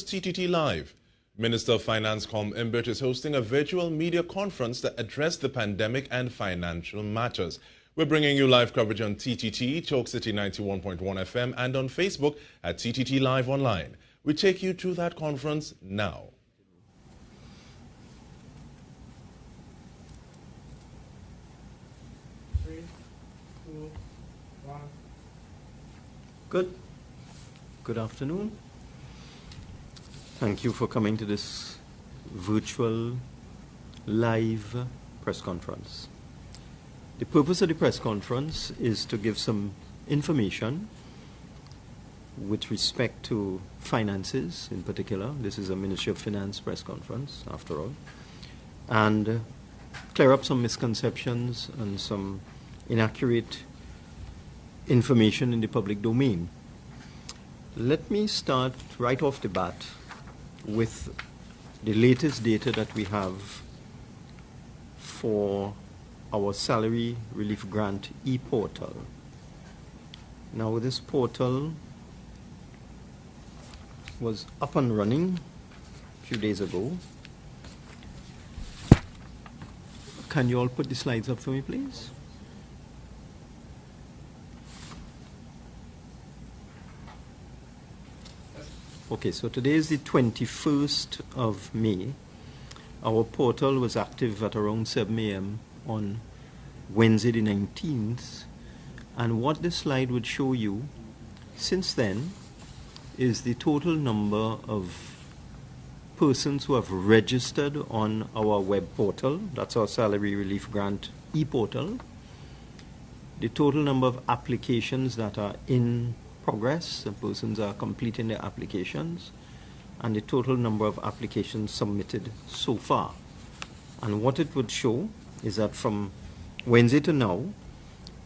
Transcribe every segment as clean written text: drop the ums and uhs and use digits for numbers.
TTT Live. Minister of Finance Colm Imbert is hosting a virtual media conference to address the pandemic and financial matters. We're bringing you live coverage on TTT, Talk City 91.1 FM, and on Facebook at TTT Live Online. We take you to that conference now. Three, two, one. Good afternoon. Thank you for coming to this virtual live press conference. The purpose of the press conference is to give some information with respect to finances in particular. This is a Ministry of Finance press conference, after all, and clear up some misconceptions and some inaccurate information in the public domain. Let me start right off the bat with the latest data that we have for our Salary Relief Grant e-portal. Now, this portal was up and running a few days ago. Can you all put the slides up for me, please? Okay, so today is the 21st of May. Our portal was active at around 7 a.m. on Wednesday the 19th. And what this slide would show you since then is the total number of persons who have registered on our web portal. That's our Salary Relief Grant e-portal. The total number of applications that are in progress, the persons are completing their applications, and the total number of applications submitted so far. And what it would show is that from Wednesday to now,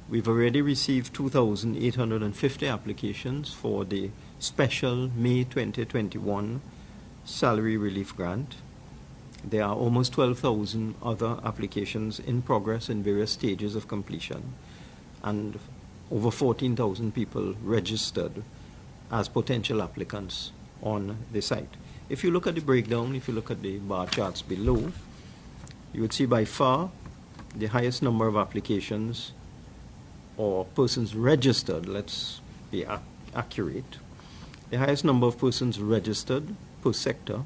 we've already received 2,850 applications for the special May 2021 Salary Relief Grant. There are almost 12,000 other applications in progress in various stages of completion, and over 14,000 people registered as potential applicants on the site. If you look at the breakdown, if you look at the bar charts below, you would see by far the highest number of applications or persons registered, let's be accurate. The highest number of persons registered per sector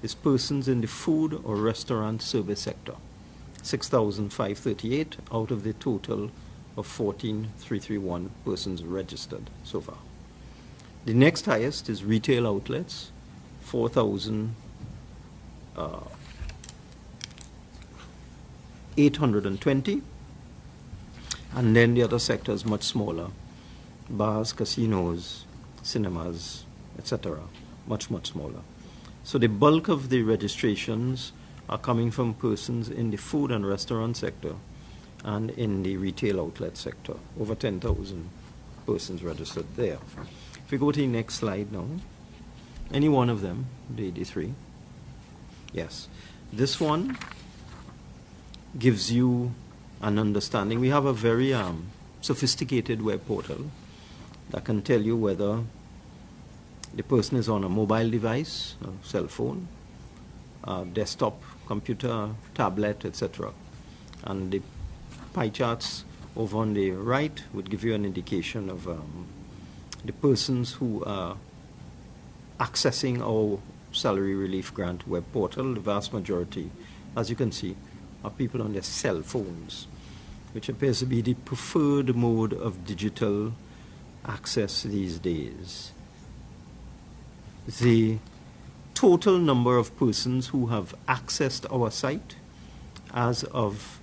is persons in the food or restaurant service sector, 6,538 out of the total of 14,331 persons registered so far. The next highest is retail outlets, 4,820, and then the other sector is much smaller, bars, casinos, cinemas, etc., much smaller. So the bulk of the registrations are coming from persons in the food and restaurant sector and in the retail outlet sector. Over 10,000 persons registered there. If we go to the next slide now, any one of them, the 83, yes. This one gives you an understanding. We have a very sophisticated web portal that can tell you whether the person is on a mobile device, a cell phone, a desktop computer, tablet, etc. And the pie charts over on the right would give you an indication of the persons who are accessing our Salary Relief Grant web portal. The vast majority, as you can see, are people on their cell phones, which appears to be the preferred mode of digital access these days. The total number of persons who have accessed our site as of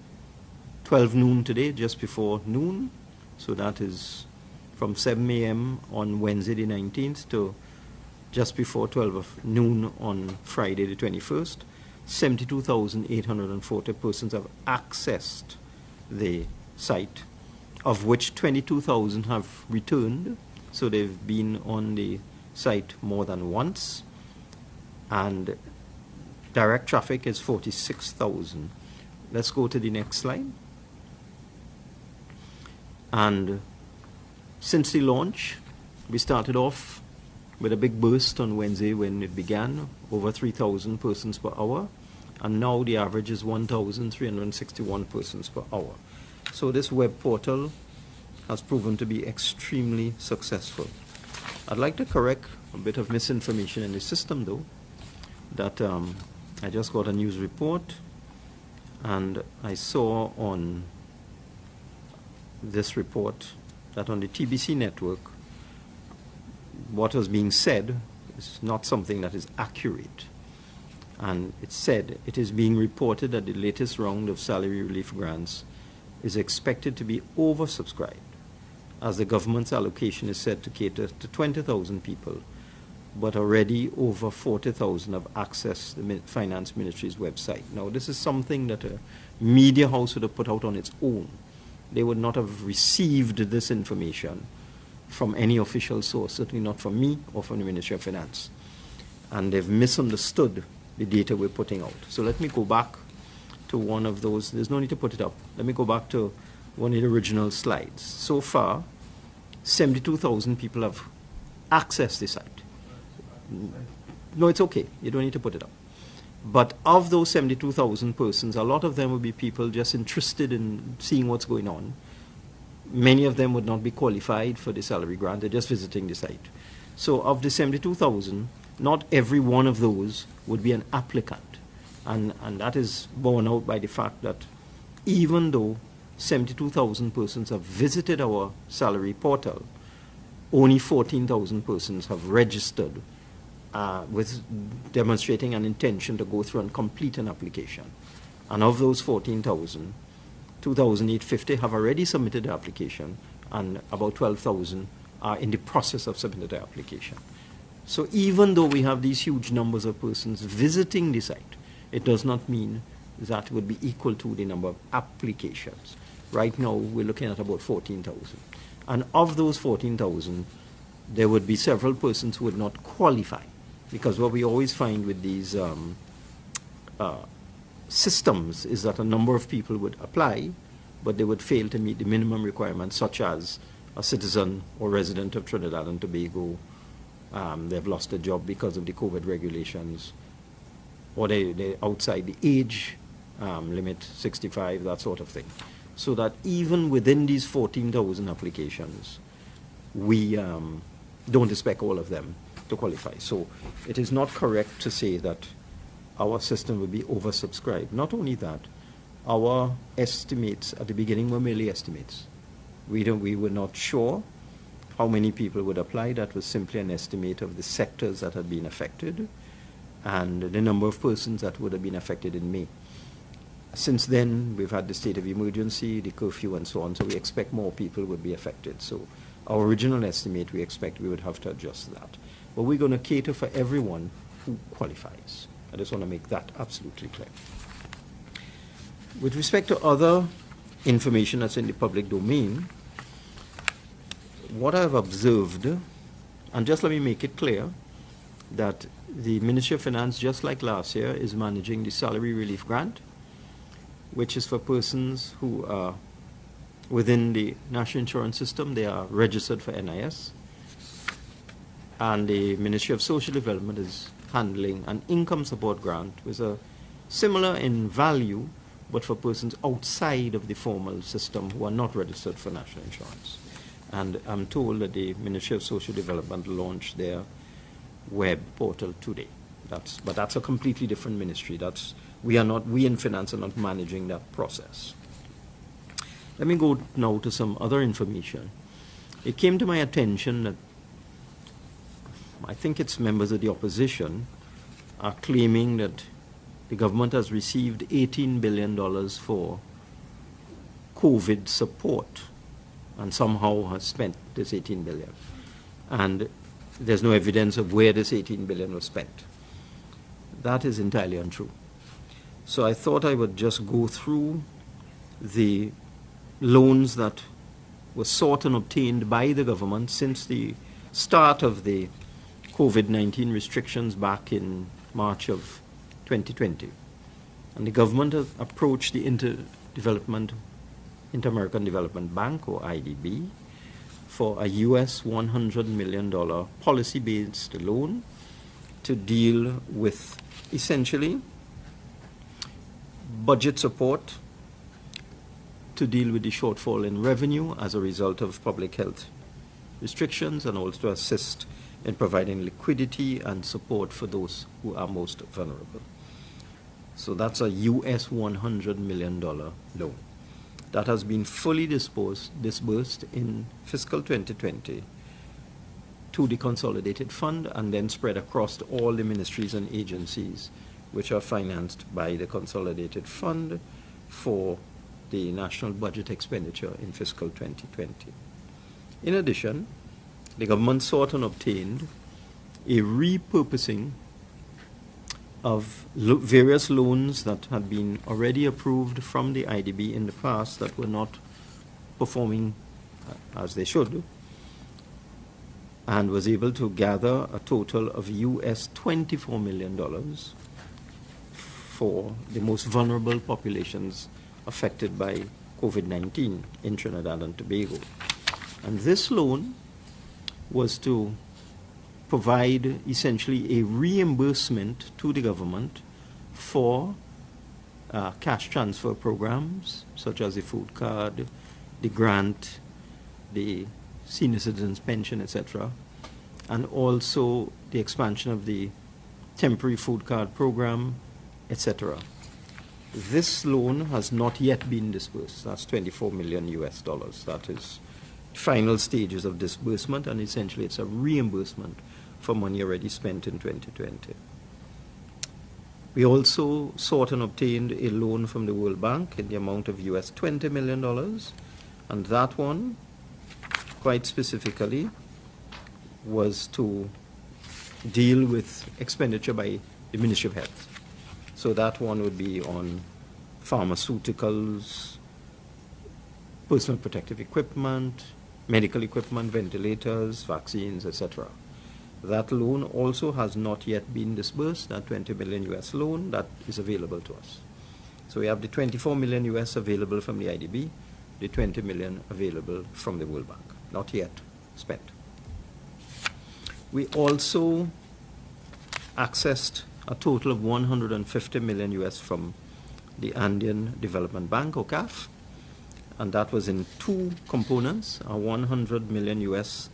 12 noon today, just before noon, so that is from 7 a.m. on Wednesday the 19th to just before 12 of noon on Friday the 21st, 72,840 persons have accessed the site, of which 22,000 have returned, so they've been on the site more than once, and direct traffic is 46,000. Let's go to the next slide. And since the launch, we started off with a big burst on Wednesday when it began, over 3,000 persons per hour, and now the average is 1,361 persons per hour. So this web portal has proven to be extremely successful. I'd like to correct a bit of misinformation in the system, though, that I just got a news report, and I saw on this report that on the TBC network, what was being said is not something that is accurate. And it said it is being reported that the latest round of salary relief grants is expected to be oversubscribed, as the government's allocation is said to cater to 20,000 people, but already over 40,000 have accessed the Finance Ministry's website. Now, this is something that a media house would have put out on its own. They would not have received this information from any official source, certainly not from me or from the Ministry of Finance. And they've misunderstood the data we're putting out. So let me go back to one of those. There's no need to put it up. Let me go back to one of the original slides. So far, 72,000 people have accessed the site. No, it's okay. You don't need to put it up. But of those 72,000 persons, a lot of them will be people just interested in seeing what's going on. Many of them would not be qualified for the salary grant. They're just visiting the site. So of the 72,000, not every one of those would be an applicant. And that is borne out by the fact that even though 72,000 persons have visited our salary portal, only 14,000 persons have registered with demonstrating an intention to go through and complete an application. And of those 14,000, 2,850 have already submitted the application, and about 12,000 are in the process of submitting the application. So even though we have these huge numbers of persons visiting the site, it does not mean that would be equal to the number of applications. Right now, we're looking at about 14,000. And of those 14,000, there would be several persons who would not qualify. Because what we always find with these systems is that a number of people would apply, but they would fail to meet the minimum requirements, such as a citizen or resident of Trinidad and Tobago. They've lost their job because of the COVID regulations, or they're outside the age limit, 65, that sort of thing. So that even within these 14,000 applications, we don't expect all of them to qualify. So it is not correct to say that our system will be oversubscribed. Not only that, our estimates at the beginning were merely estimates. We were not sure how many people would apply. That was simply an estimate of the sectors that had been affected and the number of persons that would have been affected in May. Since then, we've had the state of emergency, the curfew, and so on, so we expect more people would be affected. So our original estimate, we expect we would have to adjust that. But we're going to cater for everyone who qualifies. I just want to make that absolutely clear. With respect to other information that's in the public domain, what I've observed, and just let me make it clear, that the Ministry of Finance, just like last year, is managing the salary relief grant, which is for persons who are within the national insurance system. They are registered for NIS. And the Ministry of Social Development is handling an income support grant, which is similar in value, but for persons outside of the formal system who are not registered for national insurance. And I'm told that the Ministry of Social Development launched their web portal today. But that's a completely different ministry. We in finance are not managing that process. Let me go now to some other information. It came to my attention that I think it's members of the opposition are claiming that the government has received $18 billion for COVID support and somehow has spent this $18 billion. And there's no evidence of where this $18 billion was spent. That is entirely untrue. So I thought I would just go through the loans that were sought and obtained by the government since the start of the COVID-19 restrictions back in March of 2020. And the government has approached the Inter-American Development Bank, or IDB, for a US $100 million policy-based loan to deal with essentially budget support to deal with the shortfall in revenue as a result of public health restrictions, and also assist in providing liquidity and support for those who are most vulnerable. So that's a US $100 million loan. That has been fully disbursed in fiscal 2020 to the Consolidated Fund and then spread across all the ministries and agencies which are financed by the Consolidated Fund for the national budget expenditure in fiscal 2020. In addition, the government sought and obtained a repurposing of various loans that had been already approved from the IDB in the past that were not performing as they should, and was able to gather a total of US $24 million for the most vulnerable populations affected by COVID-19 in Trinidad and Tobago. And this loan was to provide essentially a reimbursement to the government for cash transfer programs such as the food card, the grant, the senior citizens pension, etc., and also the expansion of the temporary food card program, etc. This loan has not yet been disbursed. That's $24 million US. That is final stages of disbursement, and essentially it's a reimbursement for money already spent in 2020. We also sought and obtained a loan from the World Bank in the amount of US $20 million, and that one, quite specifically, was to deal with expenditure by the Ministry of Health. So that one would be on pharmaceuticals, personal protective equipment, medical equipment, ventilators, vaccines, etc. That loan also has not yet been disbursed, that $20 million US loan that is available to us. So we have the $24 million US available from the IDB, the $20 million available from the World Bank, not yet spent. We also accessed a total of $150 million US from the Andean Development Bank, or CAF, and that was in two components: a $100 million US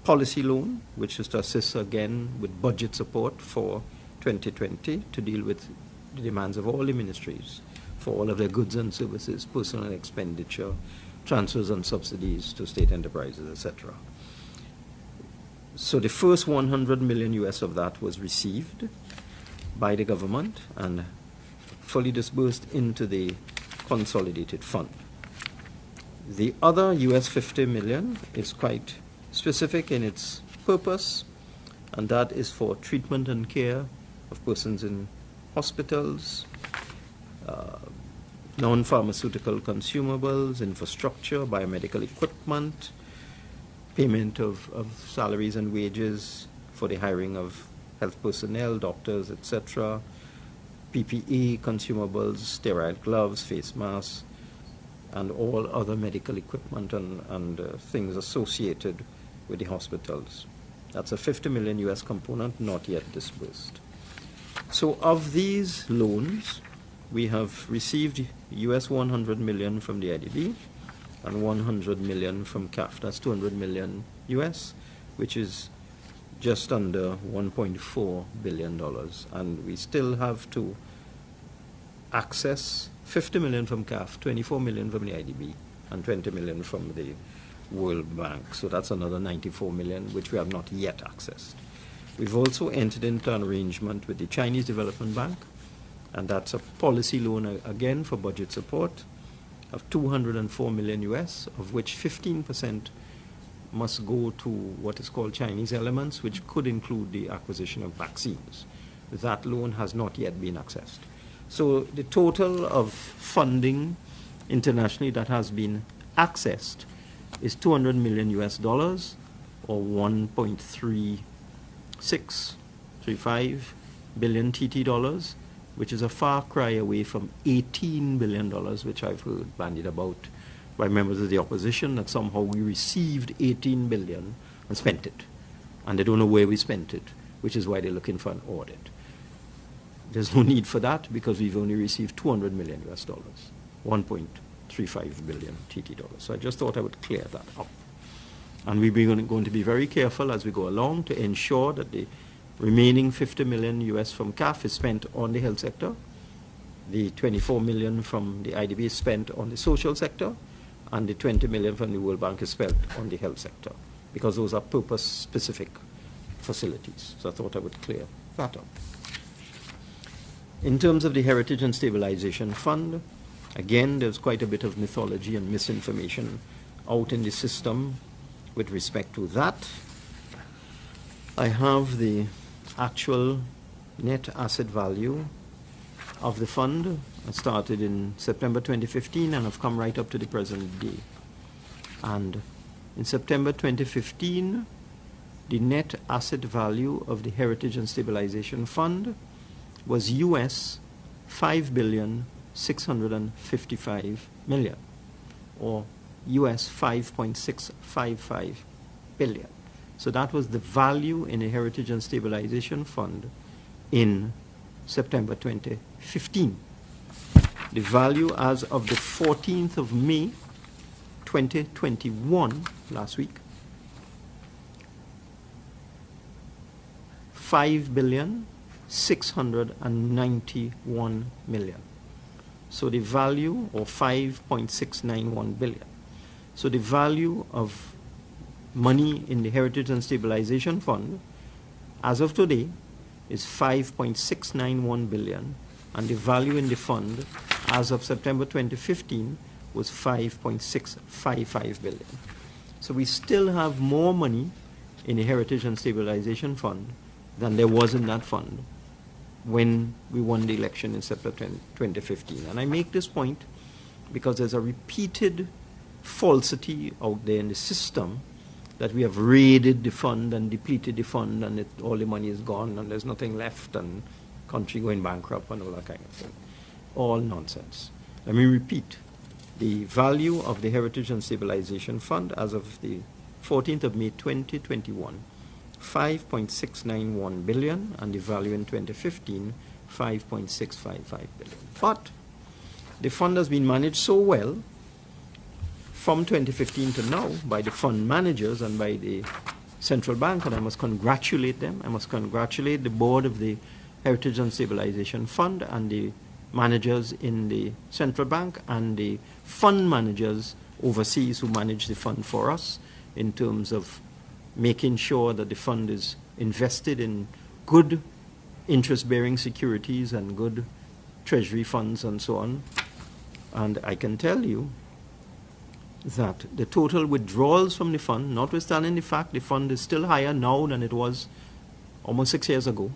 policy loan, which is to assist again with budget support for 2020 to deal with the demands of all the ministries for all of their goods and services, personal expenditure, transfers and subsidies to state enterprises, etc. So the first $100 million US of that was received by the government and fully disbursed into the Consolidated Fund. The other US $50 million is quite specific in its purpose, and that is for treatment and care of persons in hospitals, non-pharmaceutical consumables, infrastructure, biomedical equipment, payment of salaries and wages for the hiring of health personnel, doctors, etc., PPE, consumables, sterile gloves, face masks, and all other medical equipment and things associated with the hospitals. That's a $50 million US component, not yet disbursed. So of these loans, we have received US $100 million from the IDB and $100 million from CAF. That's $200 million US, which is just under $1.4 billion. And we still have to access $50 million from CAF, $24 million from the IDB, and $20 million from the World Bank. So that's another $94 million, which we have not yet accessed. We've also entered into an arrangement with the Chinese Development Bank, and that's a policy loan again for budget support of $204 million US, of which 15% must go to what is called Chinese elements, which could include the acquisition of vaccines. That loan has not yet been accessed. So the total of funding internationally that has been accessed is $200 million US, or 1.3635 billion TT dollars, which is a far cry away from $18 billion, which I've heard bandied about by members of the opposition that somehow we received 18 billion and spent it. And they don't know where we spent it, which is why they're looking for an audit. There's no need for that because we've only received 200 million US dollars, 1.35 billion TT dollars. So I just thought I would clear that up. And we're going to be very careful as we go along to ensure that the remaining 50 million US from CAF is spent on the health sector. The 24 million from the IDB is spent on the social sector, and the 20 million from the World Bank is spent on the health sector, because those are purpose-specific facilities. So I thought I would clear that up. In terms of the Heritage and Stabilization Fund, again, there's quite a bit of mythology and misinformation out in the system with respect to that. I have the actual net asset value of the fund. I started in September 2015 and have come right up to the present day. And in September 2015, the net asset value of the Heritage and Stabilization Fund was US $5,655,000,000, or US 5.655 billion. So that was the value in the Heritage and Stabilization Fund in September 2015. The value as of the 14th of May 2021, last week, $5,691,000,000. So the value, or 5.691 billion. So the value of money in the Heritage and Stabilization Fund as of today is 5.691 billion, and the value in the fund as of September 2015 was 5.655 billion. So we still have more money in the Heritage and Stabilization Fund than there was in that fund when we won the election in September 2015. And I make this point because there's a repeated falsity out there in the system that we have raided the fund and depleted the fund and all the money is gone and there's nothing left and country going bankrupt and all that kind of thing. All nonsense. Let me repeat. The value of the Heritage and Stabilization Fund as of the 14th of May 2021, 5.691 billion, and the value in 2015, 5.655 billion. But the fund has been managed so well from 2015 to now by the fund managers and by the central bank, and I must congratulate them. I must congratulate the board of the Heritage and Stabilization Fund and the managers in the central bank and the fund managers overseas who manage the fund for us in terms of making sure that the fund is invested in good interest-bearing securities and good treasury funds and so on. And I can tell you that the total withdrawals from the fund, notwithstanding the fact the fund is still higher now than it was almost 6 years ago,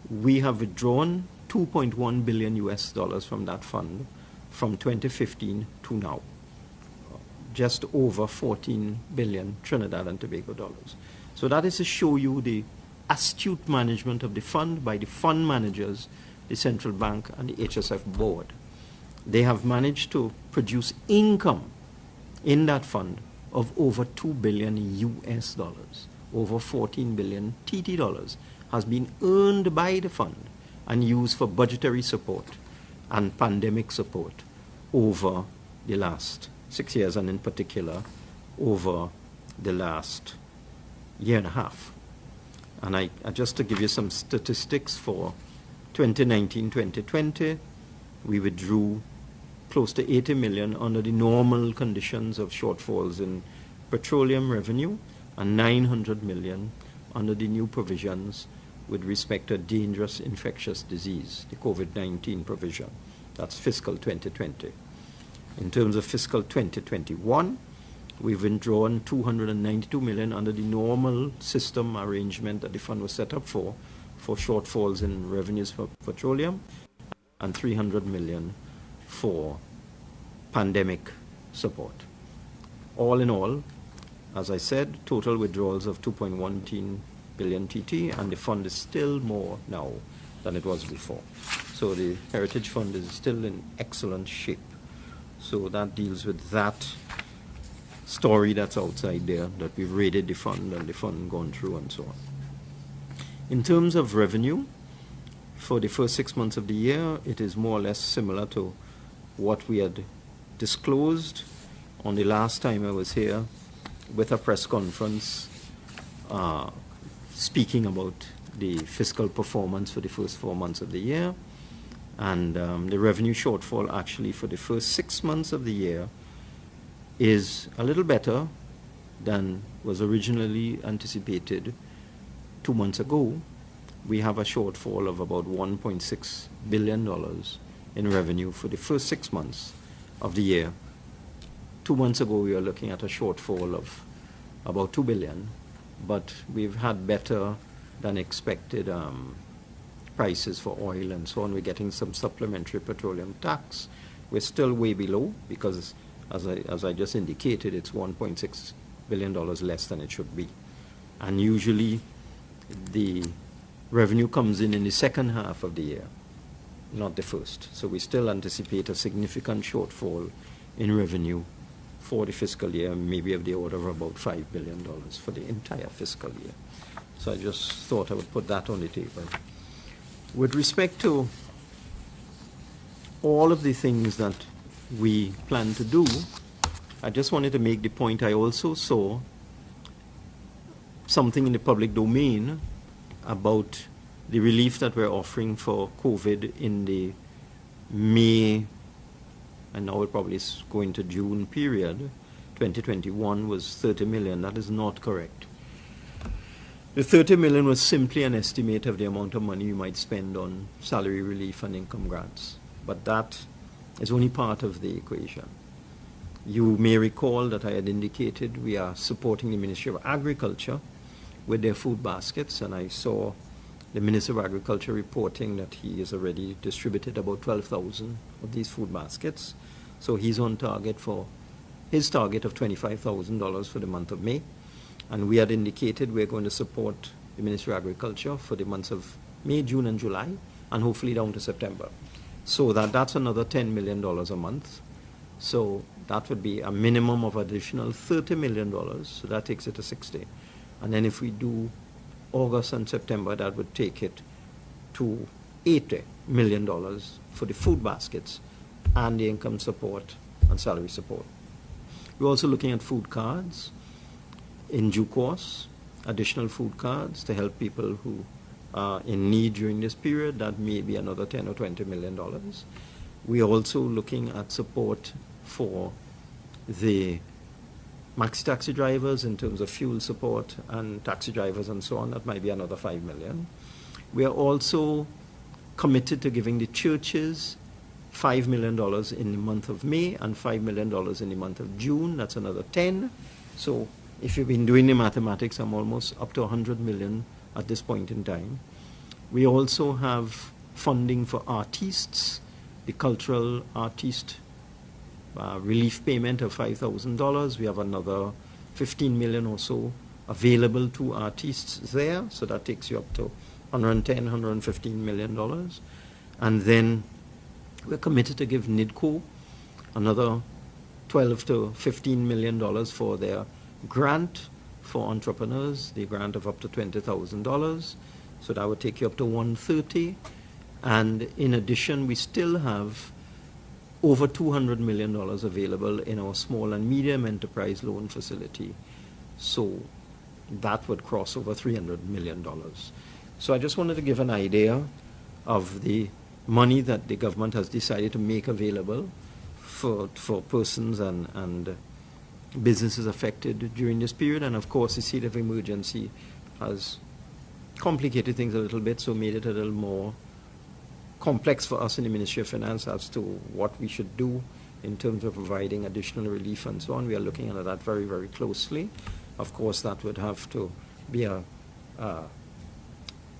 we have withdrawn 2.1 billion US dollars from that fund from 2015 to now. Just over 14 billion Trinidad and Tobago dollars. So that is to show you the astute management of the fund by the fund managers, the central bank and the HSF board. They have managed to produce income in that fund of over 2 billion US dollars, over 14 billion TT dollars has been earned by the fund and used for budgetary support and pandemic support over the last 6 years, and in particular over the last year and a half. And I just to give you some statistics for 2019-2020, we withdrew close to 80 million under the normal conditions of shortfalls in petroleum revenue and 900 million under the new provisions with respect to dangerous infectious disease, the COVID-19 provision. That's fiscal 2020. In terms of fiscal 2021, we've withdrawn 292 million under the normal system arrangement that the fund was set up for shortfalls in revenues for petroleum, and 300 million for pandemic support. All in all, as I said, total withdrawals of 2.19 billion TT, and the fund is still more now than it was before. So the Heritage Fund is still in excellent shape. So that deals with that story that's outside there, that we've raided the fund and the fund gone through and so on. In terms of revenue, for the first 6 months of the year, it is more or less similar to what we had disclosed on the last time I was here with a press conference speaking about the fiscal performance for the first 4 months of the year. And the revenue shortfall actually for the first 6 months of the year is a little better than was originally anticipated 2 months ago. We have a shortfall of about $1.6 billion in revenue for the first 6 months of the year. 2 months ago, we were looking at a shortfall of about $2 billion, but we've had better than expected prices for oil and so on. We're getting some supplementary petroleum tax. We're still way below because, as I just indicated, it's $1.6 billion less than it should be. And usually the revenue comes in the second half of the year, not the first. So we still anticipate a significant shortfall in revenue for the fiscal year, maybe of the order of about $5 billion for the entire fiscal year. So I just thought I would put that on the table. With respect to all of the things that we plan to do, I just wanted to make the point I also saw something in the public domain about the relief that we're offering for COVID in the May, and now it probably is going to June period. 2021 was $30 million. That is not correct. The $30 million was simply an estimate of the amount of money you might spend on salary relief and income grants. But that is only part of the equation. You may recall that I had indicated we are supporting the Ministry of Agriculture with their food baskets, and I saw the Minister of Agriculture reporting that he has already distributed about 12,000 of these food baskets. So he's on target for his target of $25,000 for the month of May. And we had indicated we're going to support the Ministry of Agriculture for the months of May, June, and July, and hopefully down to September. So that's another $10 million a month. So that would be a minimum of additional $30 million. So that takes it to 60. And then if we do August and September, that would take it to $80 million for the food baskets and the income support and salary support. We're also looking at food cards in due course, additional food cards to help people who are in need during this period. That may be another $10 or $20 million. We're also looking at support for the maxi taxi drivers in terms of fuel support and taxi drivers and so on. That might be another $5 million. We are also committed to giving the churches $5 million in the month of May and $5 million in the month of June. That's another 10. So if you've been doing the mathematics, I'm almost up to 100 million at this point in time. We also have funding for artists, the cultural artist relief payment of $5,000. We have another 15 million or so available to artists there. So that takes you up to $110, $115 million. And then we're committed to give NIDCO another $12 to $15 million for their grant for entrepreneurs, the grant of up to $20,000. So that would take you up to $130. And in addition, we still have over $200 million available in our small and medium enterprise loan facility. So that would cross over $300 million. So I just wanted to give an idea of the money that the government has decided to make available for persons and businesses affected during this period. And of course, the state of emergency has complicated things a little bit, so made it a little more complex for us in the Ministry of Finance as to what we should do in terms of providing additional relief and so on. We are looking at that very, very closely. Of course, that would have to be a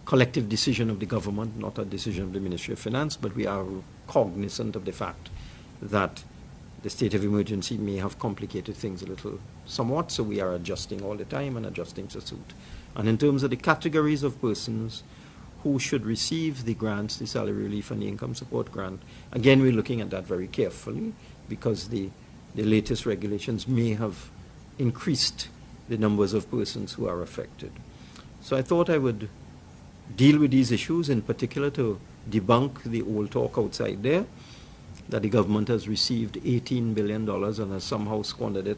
collective decision of the government, not a decision of the Ministry of Finance, but we are cognizant of the fact that the state of emergency may have complicated things a little somewhat, so we are adjusting all the time and adjusting to suit. And in terms of the categories of persons who should receive the grants, the salary relief and the income support grant, again, we're looking at that very carefully because the latest regulations may have increased the numbers of persons who are affected. So I thought I would deal with these issues, in particular to debunk the old talk outside there that the government has received $18 billion and has somehow squandered it,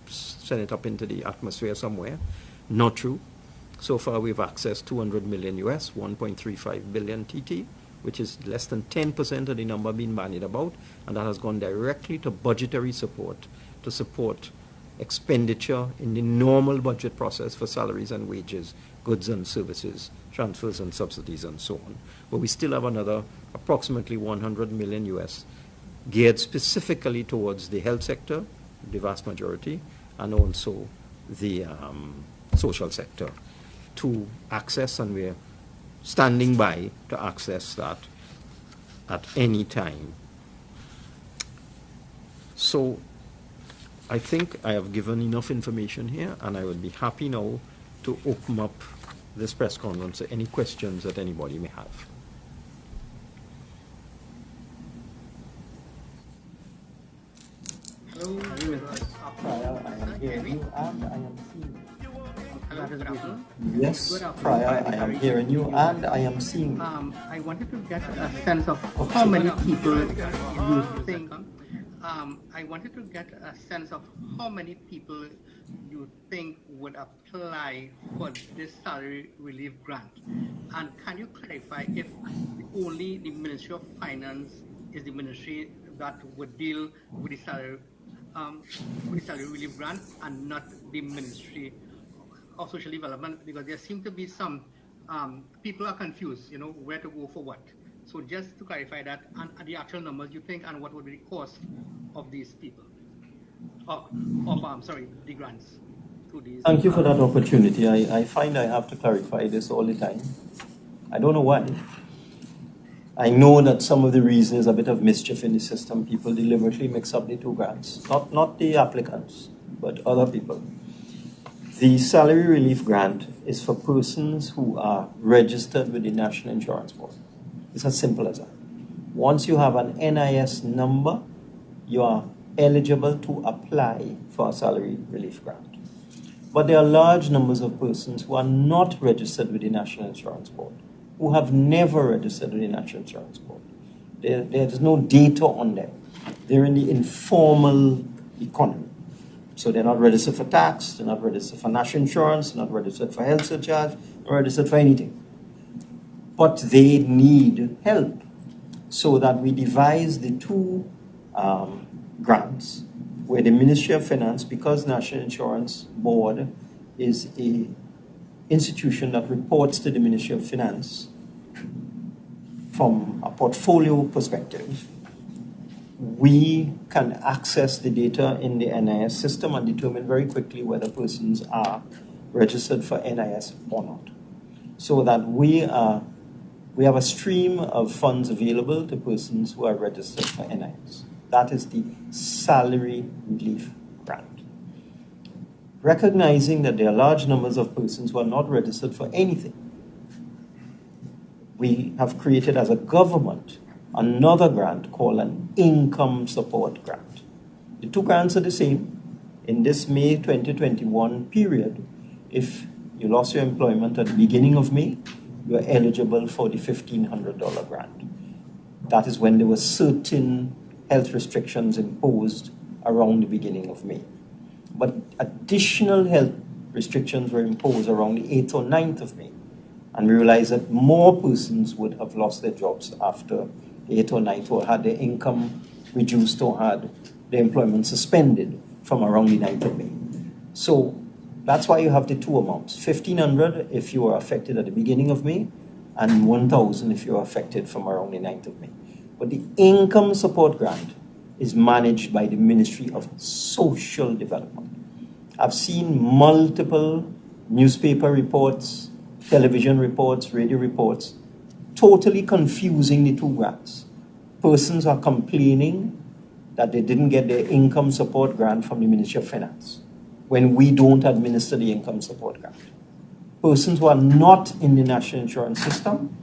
sent it up into the atmosphere somewhere. Not true. So far we've accessed 200 million US, 1.35 billion TT, which is less than 10% of the number being bandied about, and that has gone directly to budgetary support, to support expenditure in the normal budget process for salaries and wages, goods and services, transfers and subsidies and so on. But we still have another approximately 100 million US geared specifically towards the health sector, the vast majority, and also the social sector to access, and we're standing by to access that at any time. So I think I have given enough information here, and I would be happy now to open up this press conference to any questions that anybody may have. Hello, Prior, I am hearing you and I am seeing you. hello, good afternoon. Yes, Good afternoon. Prior, I am hearing you and I am seeing you. I wanted to get a sense of how many people you think. I wanted to get a sense of how many people you think would apply for this salary relief grant, and can you clarify if only the Ministry of Finance is the ministry that would deal with the salary relief grant and not the Ministry of Social Development, because there seem to be some people are confused, where to go for what. So just to clarify that, and the actual numbers you think, and what would be the cost of these people, the grants to these. Thank you for that opportunity. I find I have to clarify this all the time. I don't know why. I know that some of the reason is a bit of mischief in the system. People deliberately mix up the two grants. Not the applicants, but other people. The salary relief grant is for persons who are registered with the National Insurance Board. It's as simple as that. Once you have an NIS number, you are eligible to apply for a salary relief grant. But there are large numbers of persons who are not registered with the National Insurance Board, who have never registered with the National Insurance Board. There's no data on them. They're in the informal economy. So they're not registered for tax, they're not registered for national insurance, they're not registered for health surcharge, not registered for anything. But they need help. So that we devised the two grants, where the Ministry of Finance, because National Insurance Board is an institution that reports to the Ministry of Finance from a portfolio perspective, we can access the data in the NIS system and determine very quickly whether persons are registered for NIS or not. So that we have a stream of funds available to persons who are registered for NIS. That is the salary relief grant. Recognizing that there are large numbers of persons who are not registered for anything, we have created as a government another grant called an income support grant. The two grants are the same. In this May 2021 period, if you lost your employment at the beginning of May, you are eligible for the $1,500 grant. That is when there were certain health restrictions imposed around the beginning of May. But additional health restrictions were imposed around the 8th or 9th of May. And we realized that more persons would have lost their jobs after the 8th or 9th, or had their income reduced or had their employment suspended from around the 9th of May. So that's why you have the two amounts, $1,500 if you were affected at the beginning of May, and $1,000 if you were affected from around the 9th of May. But the income support grant is managed by the Ministry of Social Development. I've seen multiple newspaper reports, television reports, radio reports, totally confusing the two grants. Persons are complaining that they didn't get their income support grant from the Ministry of Finance when we don't administer the income support grant. Persons who are not in the national insurance system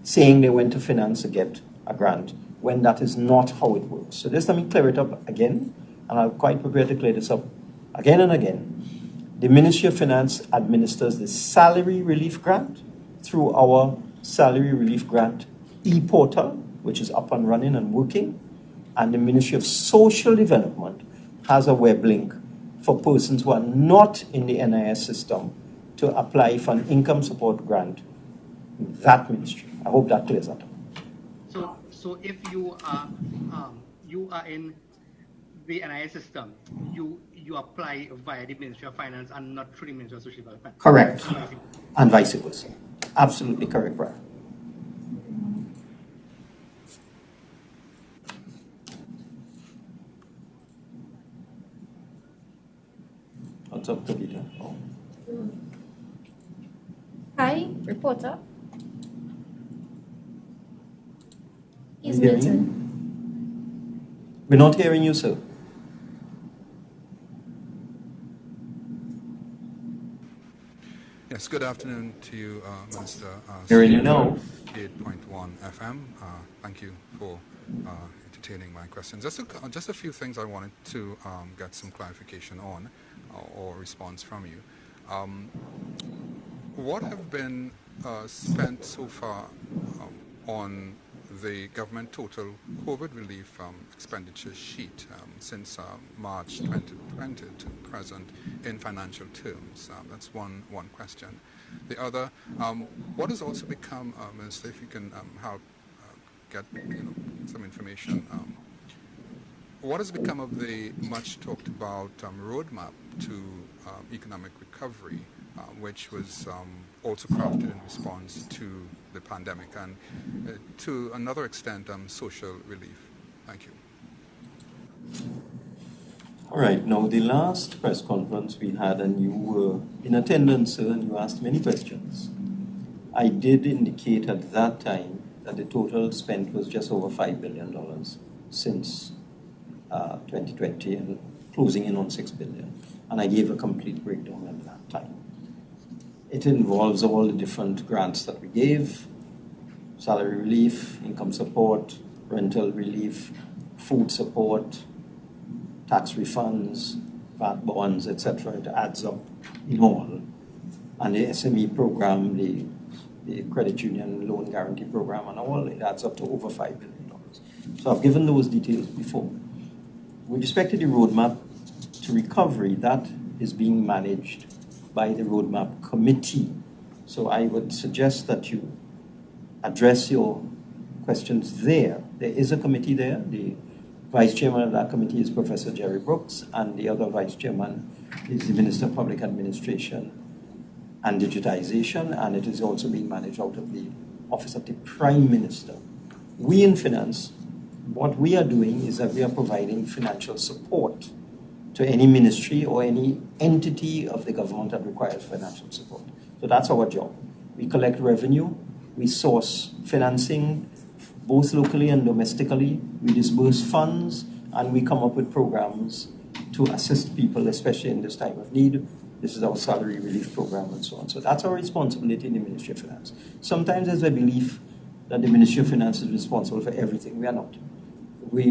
saying they went to finance to get a grant when that is not how it works. So just let me clear it up again, and I'm quite prepared to clear this up again and again. The Ministry of Finance administers the salary relief grant through our salary relief grant e-portal, which is up and running and working. And the Ministry of Social Development has a web link for persons who are not in the NIS system to apply for an income support grant in that ministry. I hope that clears that up. So if you are in the NIS system, you apply via the Ministry of Finance and not through the Ministry of Social Development. Correct. And vice versa. Absolutely correct, Brian. What's up, Tabitha? Oh. Hi, reporter. Is We're not hearing you, sir. Yes, good afternoon to you, Minister. Hearing you now. 8.1 FM. Thank you for entertaining my questions. Just a few things I wanted to get some clarification on or response from you. What have been spent so far on the government total COVID relief expenditure sheet since March 2020 to present in financial terms? That's one question. The other, what has also become, Minister, if you can help get some information, what has become of the much talked about roadmap to economic recovery, which was also crafted in response to the pandemic and to another extent social relief? Thank you. All right, now the last press conference we had, and you were in attendance, sir, and you asked many questions. I did indicate at that time that the total spent was just over $5 billion since 2020 and closing in on $6 billion. And I gave a complete breakdown at that time. It involves all the different grants that we gave: salary relief, income support, rental relief, food support, tax refunds, VAT bonds, etc. It adds up in all. And the SME program, the credit union loan guarantee program and all, it adds up to over $5 billion. So I've given those details before. With respect to the roadmap to recovery, that is being managed by the roadmap committee. So I would suggest that you address your questions there. There is a committee there. The vice chairman of that committee is Professor Jerry Brooks, and the other vice chairman is the Minister of Public Administration and Digitization, and it is also being managed out of the Office of the Prime Minister. We in finance, what we are doing is that we are providing financial support to any ministry or any entity of the government that requires financial support. So that's our job. We collect revenue, we source financing, both locally and domestically, we disburse funds, and we come up with programs to assist people, especially in this time of need. This is our salary relief program and so on. So that's our responsibility in the Ministry of Finance. Sometimes there's a belief that the Ministry of Finance is responsible for everything. We are not. We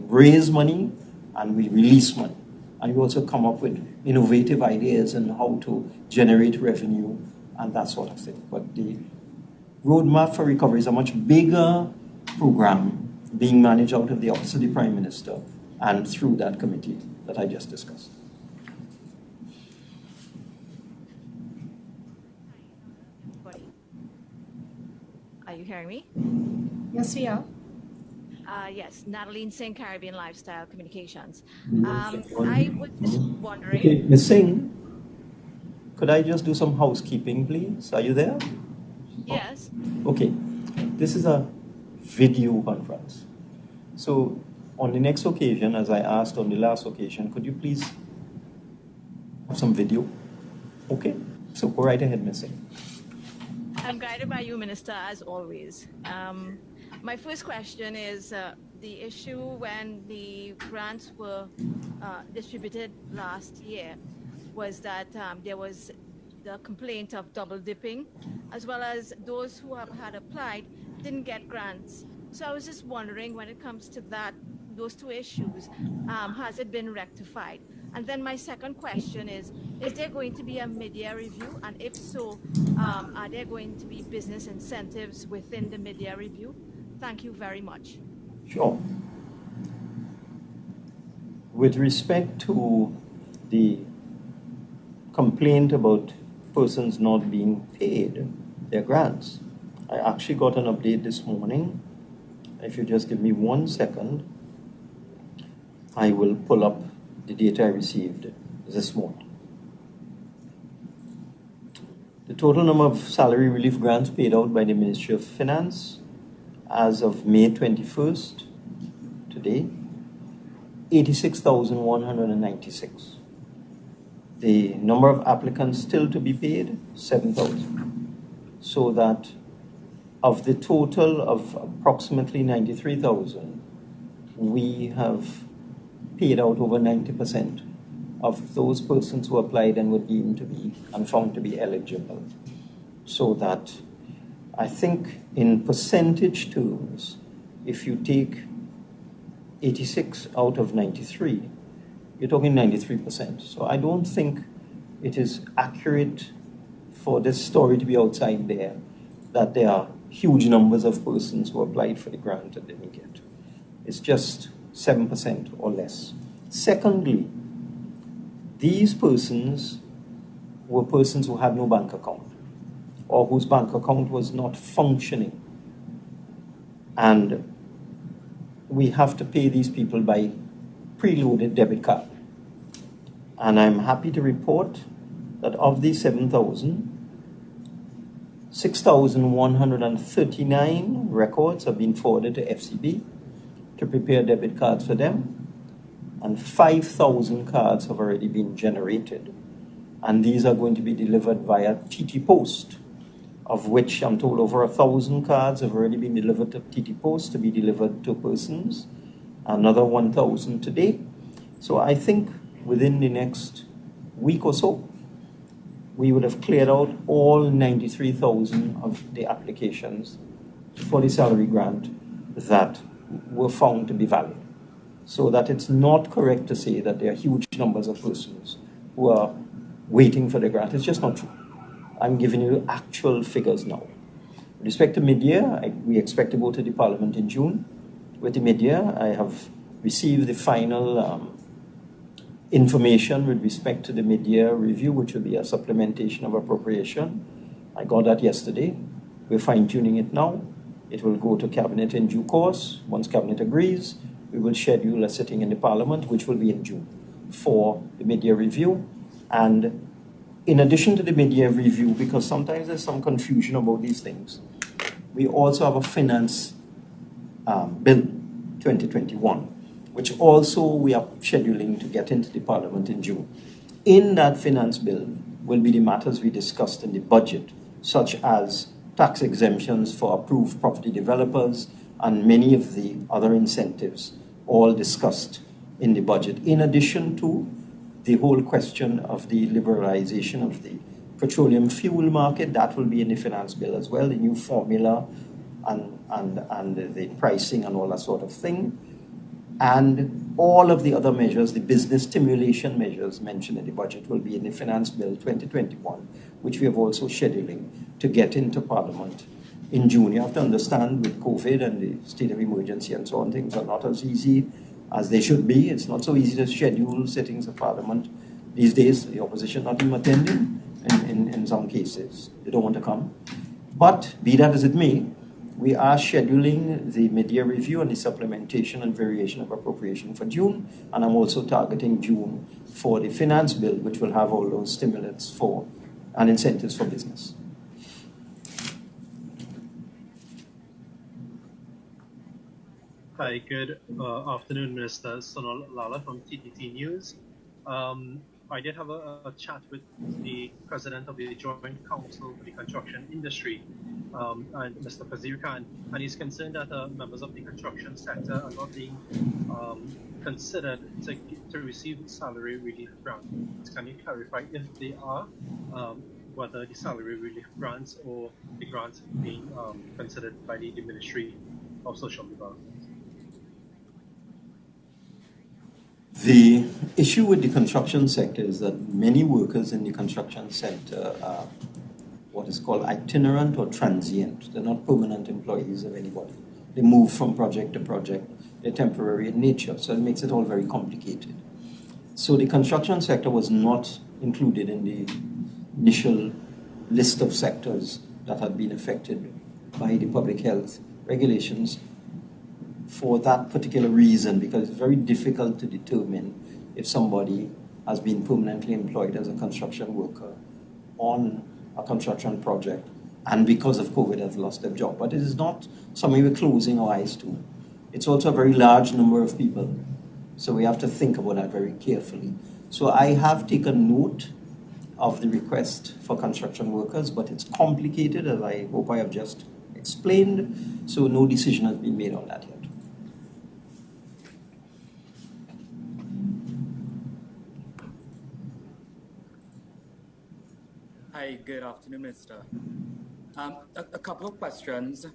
raise money and we release money. And we also come up with innovative ideas on how to generate revenue and that sort of thing. But the roadmap for recovery is a much bigger program being managed out of the Office of the Prime Minister and through that committee that I just discussed. Are you hearing me? Yes, we are. Yes, Natalie Singh, Caribbean Lifestyle Communications. I was just wondering. Okay, Ms. Singh, could I just do some housekeeping, please? Are you there? Yes. Okay, this is a video conference. So on the next occasion, as I asked on the last occasion, could you please have some video? Okay, so go right ahead, Ms. Singh. I'm guided by you, Minister, as always. My first question is the issue when the grants were distributed last year was that there was the complaint of double dipping, as well as those who have had applied didn't get grants So I was just wondering, when it comes to those two issues, has it been rectified? And then my second question is there going to be a mid-year review? And if so, are there going to be business incentives within the mid-year review? Thank you very much. Sure. With respect to the complaint about persons not being paid their grants, I actually got an update this morning. If you just give me 1 second, I will pull up the data I received this morning. The total number of salary relief grants paid out by the Ministry of Finance as of May 21st, today, 86,196. The number of applicants still to be paid, 7,000. So that of the total of approximately 93,000, we have paid out over 90% of those persons who applied and were deemed to be and found to be eligible. So that I think in percentage terms, if you take 86 out of 93, you're talking 93%. So I don't think it is accurate for this story to be outside there, that there are huge numbers of persons who applied for the grant and didn't get. It's just 7% or less. Secondly, these persons were persons who had no bank account or whose bank account was not functioning. And we have to pay these people by preloaded debit card. And I'm happy to report that of these 7,000, 6,139 records have been forwarded to FCB to prepare debit cards for them, and 5,000 cards have already been generated. And these are going to be delivered via TT Post, of which I'm told over 1,000 cards have already been delivered to TT Post to be delivered to persons, another 1,000 today. So I think within the next week or so, we would have cleared out all 93,000 of the applications for the salary grant that were found to be valid. So that it's not correct to say that there are huge numbers of persons who are waiting for the grant. It's just not true. I'm giving you actual figures now. With respect to mid-year, we expect to go to the Parliament in June. With the mid-year, I have received the final information with respect to the mid-year review, which will be a supplementation of appropriation. I got that yesterday. We're fine-tuning it now. It will go to Cabinet in due course. Once Cabinet agrees, we will schedule a sitting in the Parliament, which will be in June, for the mid-year review. And in addition to the mid-year review, because sometimes there's some confusion about these things, we also have a finance bill 2021, which also we are scheduling to get into the Parliament in June. In that finance bill will be the matters we discussed in the budget, such as tax exemptions for approved property developers and many of the other incentives, all discussed in the budget, in addition to the whole question of the liberalization of the petroleum fuel market. That will be in the finance bill as well, the new formula and the pricing and all that sort of thing. And all of the other measures, the business stimulation measures mentioned in the budget, will be in the Finance Bill 2021, which we have also scheduling to get into Parliament in June. You have to understand, with COVID and the state of emergency and so on, things are not as easy as they should be. It's not so easy to schedule sittings of Parliament these days. The opposition not even attending in some cases. They don't want to come. But be that as it may, we are scheduling the mid-year review and the supplementation and variation of appropriation for June, and I'm also targeting June for the finance bill, which will have all those stimulants for and incentives for business. Hi, good afternoon, Minister. Sonal Lala from TTT News. I did have a chat with the president of the Joint Council for the Construction Industry, and Mr. Fazir Khan, and he's concerned that members of the construction sector are not being considered to receive salary relief grants. Can you clarify if they are, whether the salary relief grants or the grants being considered by the ministry social development? The issue with the construction sector is that many workers in the construction sector are what is called itinerant or transient. They're not permanent employees of anybody. They move from project to project. They're temporary in nature, so it makes it all very complicated. So the construction sector was not included in the initial list of sectors that had been affected by the public health regulations for that particular reason, because it's very difficult to determine if somebody has been permanently employed as a construction worker on a construction project and because of COVID have lost their job. But it is not something we're closing our eyes to. It's also a very large number of people, so we have to think about that very carefully. So I have taken note of the request for construction workers, but it's complicated, as I hope I have just explained, so no decision has been made on that yet. Hi, good afternoon, Minister. A couple of questions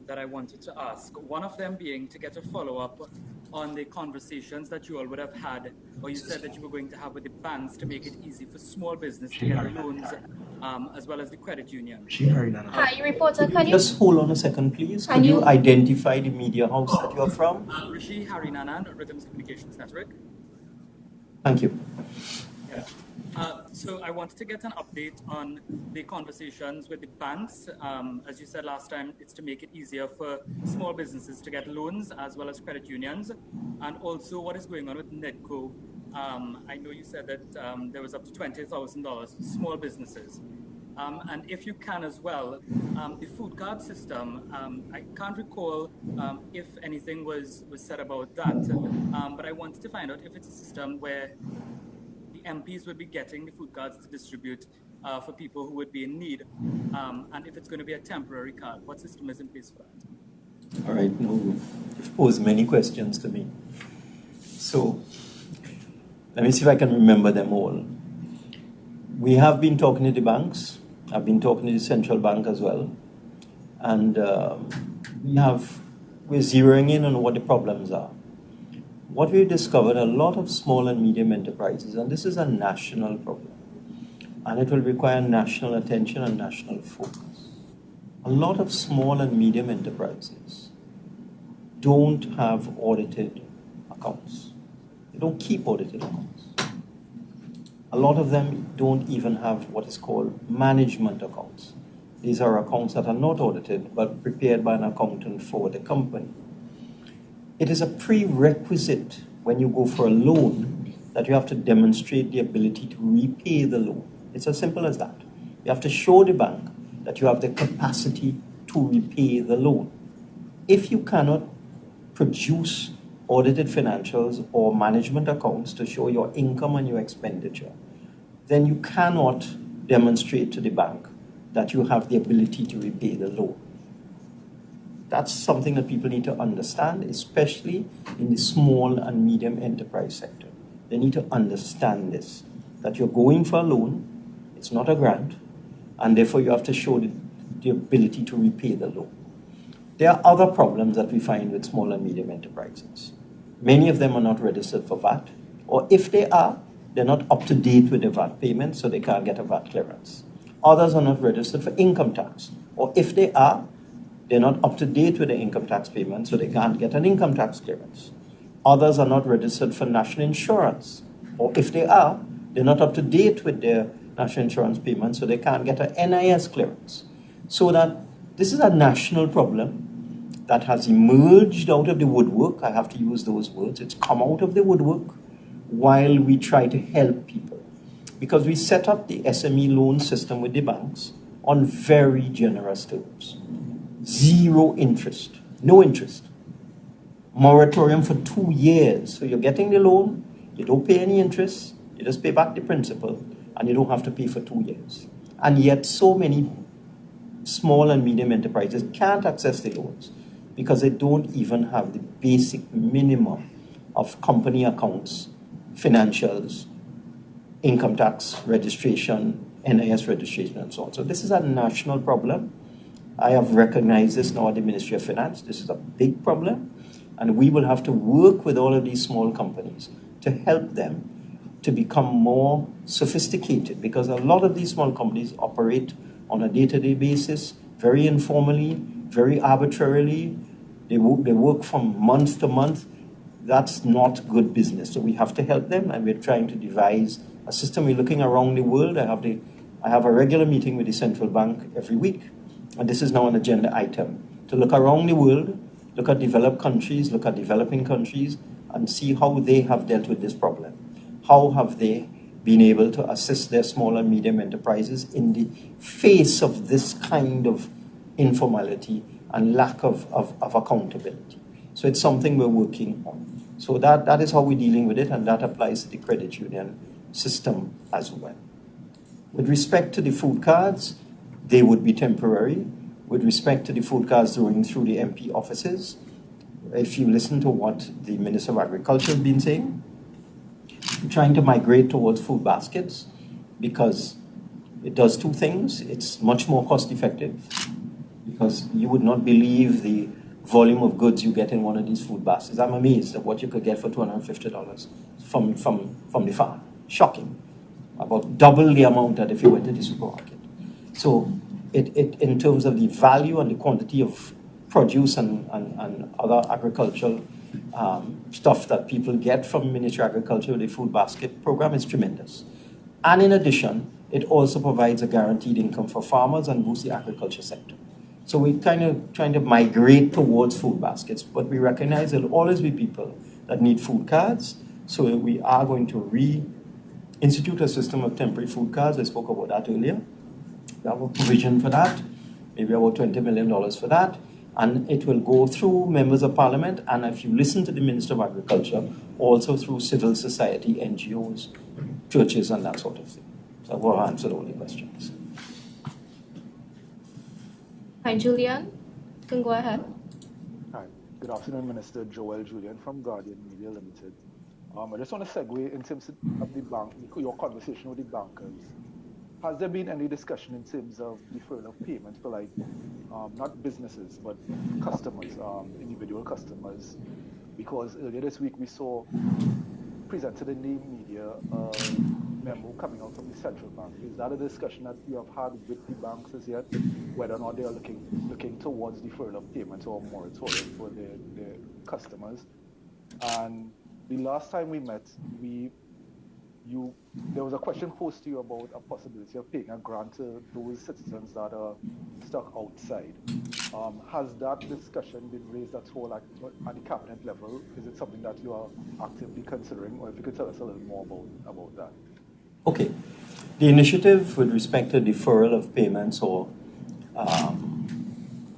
that I wanted to ask. One of them being to get a follow-up on the conversations that you all would have had, or you said that you were going to have with the banks to make it easy for small business to get loans, as well as the credit union. Hi, reporter. Can you Just hold on a second, please. Could you identify the media house that you're from? Rishi Harinanan, Rhythms Communications Network. Thank you. Yeah. So I wanted to get an update on the conversations with the banks. As you said last time, it's to make it easier for small businesses to get loans as well as credit unions. And also what is going on with NEDCO. I know you said that there was up to $20,000 for small businesses. And if you can as well, the food card system, I can't recall if anything was said about that, but I wanted to find out if it's a system where MPs would be getting the food cards to distribute for people who would be in need, and if it's going to be a temporary card. What system is in place for that? All right, no, you've posed many questions to me. So let me see if I can remember them all. We have been talking to the banks. I've been talking to the central bank as well. And we're zeroing in on what the problems are. What we've discovered, a lot of small and medium enterprises, and this is a national problem, and it will require national attention and national focus. A lot of small and medium enterprises don't have audited accounts. They don't keep audited accounts. A lot of them don't even have what is called management accounts. These are accounts that are not audited, but prepared by an accountant for the company. It is a prerequisite when you go for a loan that you have to demonstrate the ability to repay the loan. It's as simple as that. You have to show the bank that you have the capacity to repay the loan. If you cannot produce audited financials or management accounts to show your income and your expenditure, then you cannot demonstrate to the bank that you have the ability to repay the loan. That's something that people need to understand, especially in the small and medium enterprise sector. They need to understand this, that you're going for a loan, it's not a grant, and therefore you have to show the ability to repay the loan. There are other problems that we find with small and medium enterprises. Many of them are not registered for VAT, or if they are, they're not up to date with the VAT payment, so they can't get a VAT clearance. Others are not registered for income tax, or if they are, they're not up to date with the income tax payment, so they can't get an income tax clearance. Others are not registered for national insurance, or if they are, they're not up to date with their national insurance payment, so they can't get an NIS clearance. So that this is a national problem that has emerged out of the woodwork. I have to use those words. It's come out of the woodwork while we try to help people. Because we set up the SME loan system with the banks on very generous terms. 0 interest, no interest. Moratorium for 2 years. So you're getting the loan, you don't pay any interest, you just pay back the principal, and you don't have to pay for 2 years. And yet so many small and medium enterprises can't access the loans because they don't even have the basic minimum of company accounts, financials, income tax registration, NIS registration, and so on. So this is a national problem. I have recognized this now at the Ministry of Finance. This is a big problem, and we will have to work with all of these small companies to help them to become more sophisticated, because a lot of these small companies operate on a day-to-day basis, very informally, very arbitrarily. They work from month to month. That's not good business. So we have to help them, and we're trying to devise a system. We're looking around the world. I have a regular meeting with the central bank every week, and this is now an agenda item, to look around the world, look at developed countries, look at developing countries, and see how they have dealt with this problem. How have they been able to assist their small and medium enterprises in the face of this kind of informality and lack of accountability? So it's something we're working on. So that is how we're dealing with it, and that applies to the credit union system as well. With respect to the food cards, they would be temporary. With respect to the food cards going through the MP offices, if you listen to what the Minister of Agriculture has been saying, we're trying to migrate towards food baskets because it does two things. It's much more cost effective, because you would not believe the volume of goods you get in one of these food baskets. I'm amazed at what you could get for $250 from the farm. Shocking. About double the amount that if you went to the supermarket. So it in terms of the value and the quantity of produce and other agricultural stuff that people get from Ministry of Agriculture, the food basket program, is tremendous. And in addition, it also provides a guaranteed income for farmers and boosts the agriculture sector. So we're kind of trying to migrate towards food baskets, but we recognize there will always be people that need food cards. So we are going to reinstitute a system of temporary food cards. I spoke about that earlier. We have a provision for that, maybe about $20 million for that. And it will go through members of parliament, and if you listen to the Minister of Agriculture, also through civil society, NGOs, churches, and that sort of thing. So I will answer all the questions. Hi, Julian. You can go ahead. Hi. Good afternoon, Minister. Joel Julian from Guardian Media Limited. I just want to segue in terms of the bank, your conversation with the bankers. Has there been any discussion in terms of deferral of payments for, like, not businesses, but customers, individual customers? Because earlier this week we saw presented in the media a memo coming out from the central bank. Is that a discussion that you have had with the banks as yet, whether or not they are looking towards deferral of payments or moratorium for their customers? And the last time we met, there was a question posed to you about a possibility of paying a grant to those citizens that are stuck outside. Has that discussion been raised at all at the cabinet level? Is it something that you are actively considering, or if you could tell us a little more about that? Okay. The initiative with respect to deferral of payments or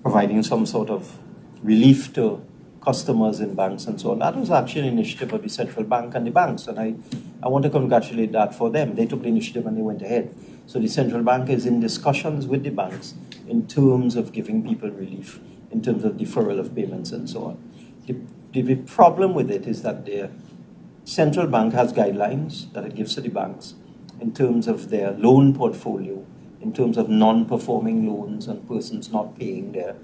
providing some sort of relief to customers in banks and so on, that was actually an initiative of the central bank and the banks, and I want to congratulate that for them. They took the initiative and they went ahead. So the central bank is in discussions with the banks in terms of giving people relief, in terms of deferral of payments and so on. The problem with it is that the central bank has guidelines that it gives to the banks in terms of their loan portfolio, in terms of non-performing loans and persons not paying their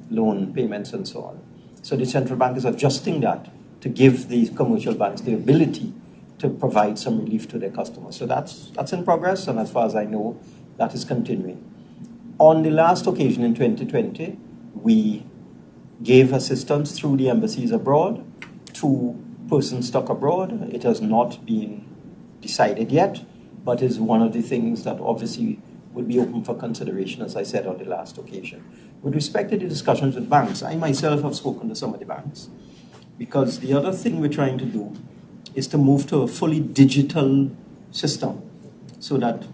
loan payments and so on. So the central bank is adjusting that to give these commercial banks the ability to provide some relief to their customers. So that's in progress, and as far as I know, that is continuing. On the last occasion in 2020, we gave assistance through the embassies abroad to persons stuck abroad. It has not been decided yet, but is one of the things that obviously will be open for consideration, as I said on the last occasion. With respect to the discussions with banks, I myself have spoken to some of the banks, because the other thing we're trying to do is to move to a fully digital system so that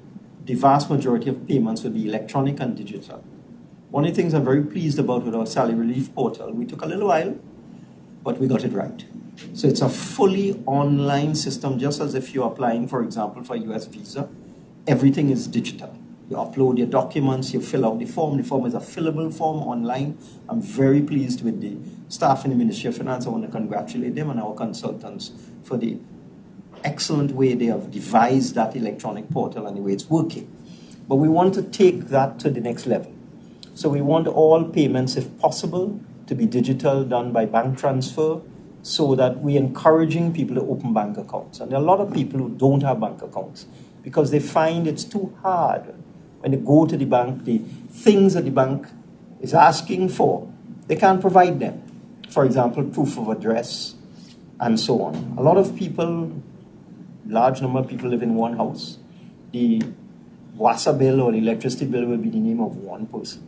the vast majority of payments will be electronic and digital. One of the things I'm very pleased about with our salary relief portal, we took a little while, but we got it right. So it's a fully online system, just as if you're applying, for example, for a US visa. Everything is digital. You upload your documents, you fill out the form. The form is a fillable form online. I'm very pleased with the staff in the Ministry of Finance. I want to congratulate them and our consultants for the excellent way they have devised that electronic portal and the way it's working. But we want to take that to the next level. So we want all payments, if possible, to be digital, done by bank transfer, so that we're encouraging people to open bank accounts. And there are a lot of people who don't have bank accounts because they find it's too hard when they go to the bank, the things that the bank is asking for, they can't provide them. For example, proof of address and so on. A lot of people, large number of people live in one house. The water bill or the electricity bill will be the name of one person,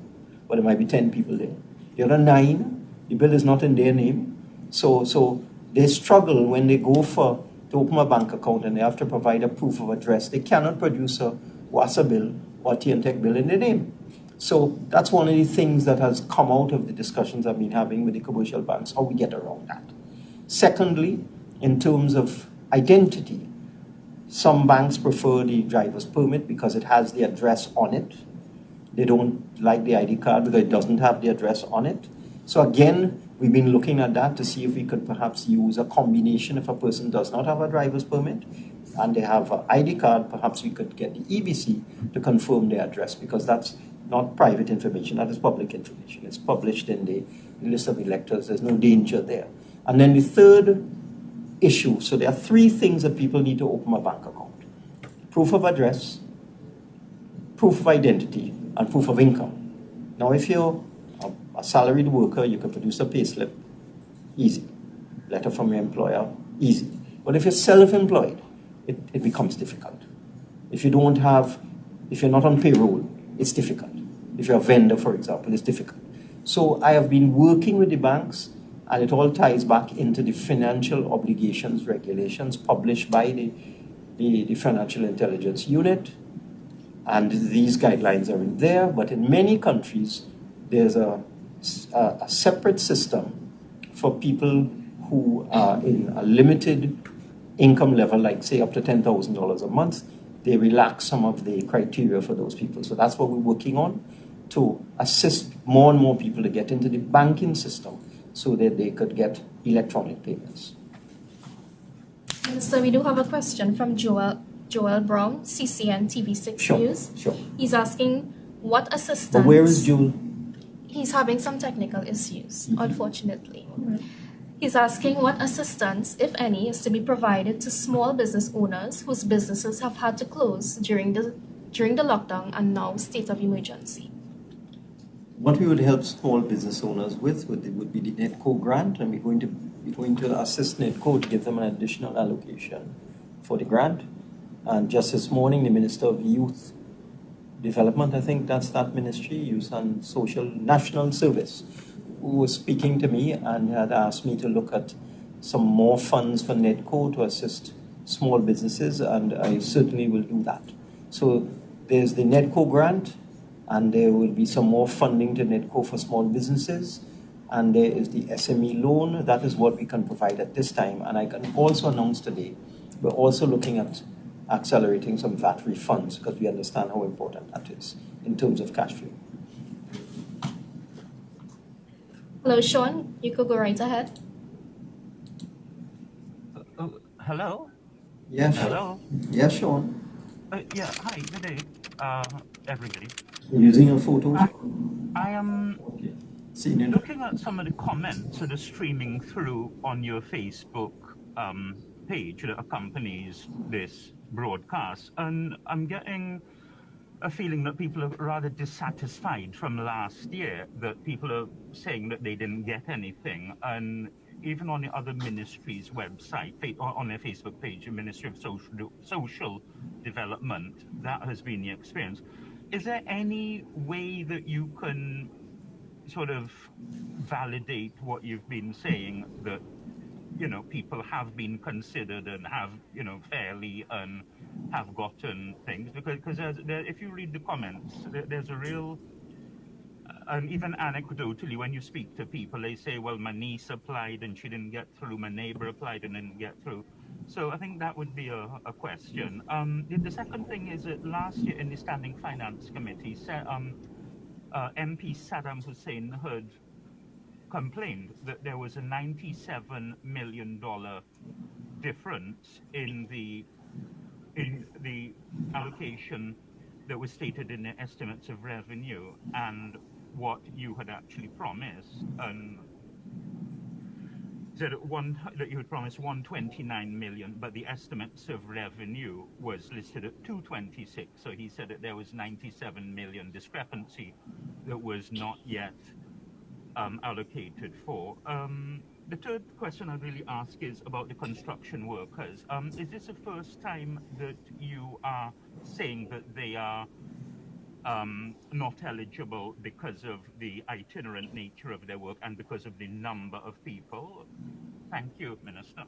but there might be 10 people there. The other 9, the bill is not in their name. So they struggle when they go to open a bank account and they have to provide a proof of address. They cannot produce a water bill or a TNTech bill in their name. So that's one of the things that has come out of the discussions I've been having with the commercial banks, how we get around that. Secondly, in terms of identity, some banks prefer the driver's permit because it has the address on it. They don't like the ID card because it doesn't have the address on it. So again, we've been looking at that to see if we could perhaps use a combination. If a person does not have a driver's permit and they have an ID card, perhaps we could get the EBC to confirm their address, because that's not private information, that is public information. It's published in the list of electors. There's no danger there. And then the third issue, so there are 3 things that people need to open a bank account: proof of address, proof of identity, and proof of income. Now, if you're a salaried worker, you can produce a payslip, easy. Letter from your employer, easy. But if you're self-employed, it becomes difficult. If you're not on payroll, it's difficult. If you're a vendor, for example, it's difficult. So I have been working with the banks, and it all ties back into the financial obligations regulations published by the Financial Intelligence Unit. And these guidelines are in there, but in many countries, there's a separate system for people who are in a limited income level, like say up to $10,000 a month. They relax some of the criteria for those people. So that's what we're working on, to assist more and more people to get into the banking system so that they could get electronic payments. So we do have a question from Joel Brown, CCN TV6 News. Sure. He's asking what assistance... But where is Joel? He's having some technical issues, unfortunately. He's asking what assistance, if any, is to be provided to small business owners whose businesses have had to close during the lockdown and now state of emergency. What we would help small business owners with would be the NETCO grant, and we're going to assist NETCO to give them an additional allocation for the grant. And just this morning, the Minister of Youth Development, I think that's that ministry, Youth and Social National Service, who was speaking to me and had asked me to look at some more funds for NETCO to assist small businesses, and I certainly will do that. So there's the NETCO grant, and there will be some more funding to NETCO for small businesses, and there is the SME loan. That is what we can provide at this time. And I can also announce today, we're also looking at accelerating some VAT refunds, because we understand how important that is in terms of cash flow. Hello, Sean. You could go right ahead. Hello? Yes. Hello? Yes, Sean. Yeah, hi, good day, everybody. Using a photo? I am okay. Looking at some of the comments that are streaming through on your Facebook page that accompanies this broadcast, and I'm getting a feeling that people are rather dissatisfied from last year, that people are saying that they didn't get anything, and even on the other ministry's website, on their Facebook page, the Ministry of Social Development, that has been the experience. Is there any way that you can sort of validate what you've been saying, that, you know, people have been considered and have, you know, fairly and have gotten things? Because if you read the comments, there's a real... And even anecdotally, when you speak to people, they say, well, my niece applied and she didn't get through, my neighbor applied and didn't get through. So I think that would be a question. The second thing is that last year in the Standing Finance Committee, MP Saddam Hussein had complained that there was a $97 million difference in the allocation that was stated in the estimates of revenue and what you had actually promised, and said that you had promised 129 million, but the estimates of revenue was listed at 226. So he said that there was 97 million discrepancy that was not yet allocated for. The third question I'd really ask is about the construction workers. Is this the first time that you are saying that they are not eligible because of the itinerant nature of their work and because of the number of people? Thank you, Minister.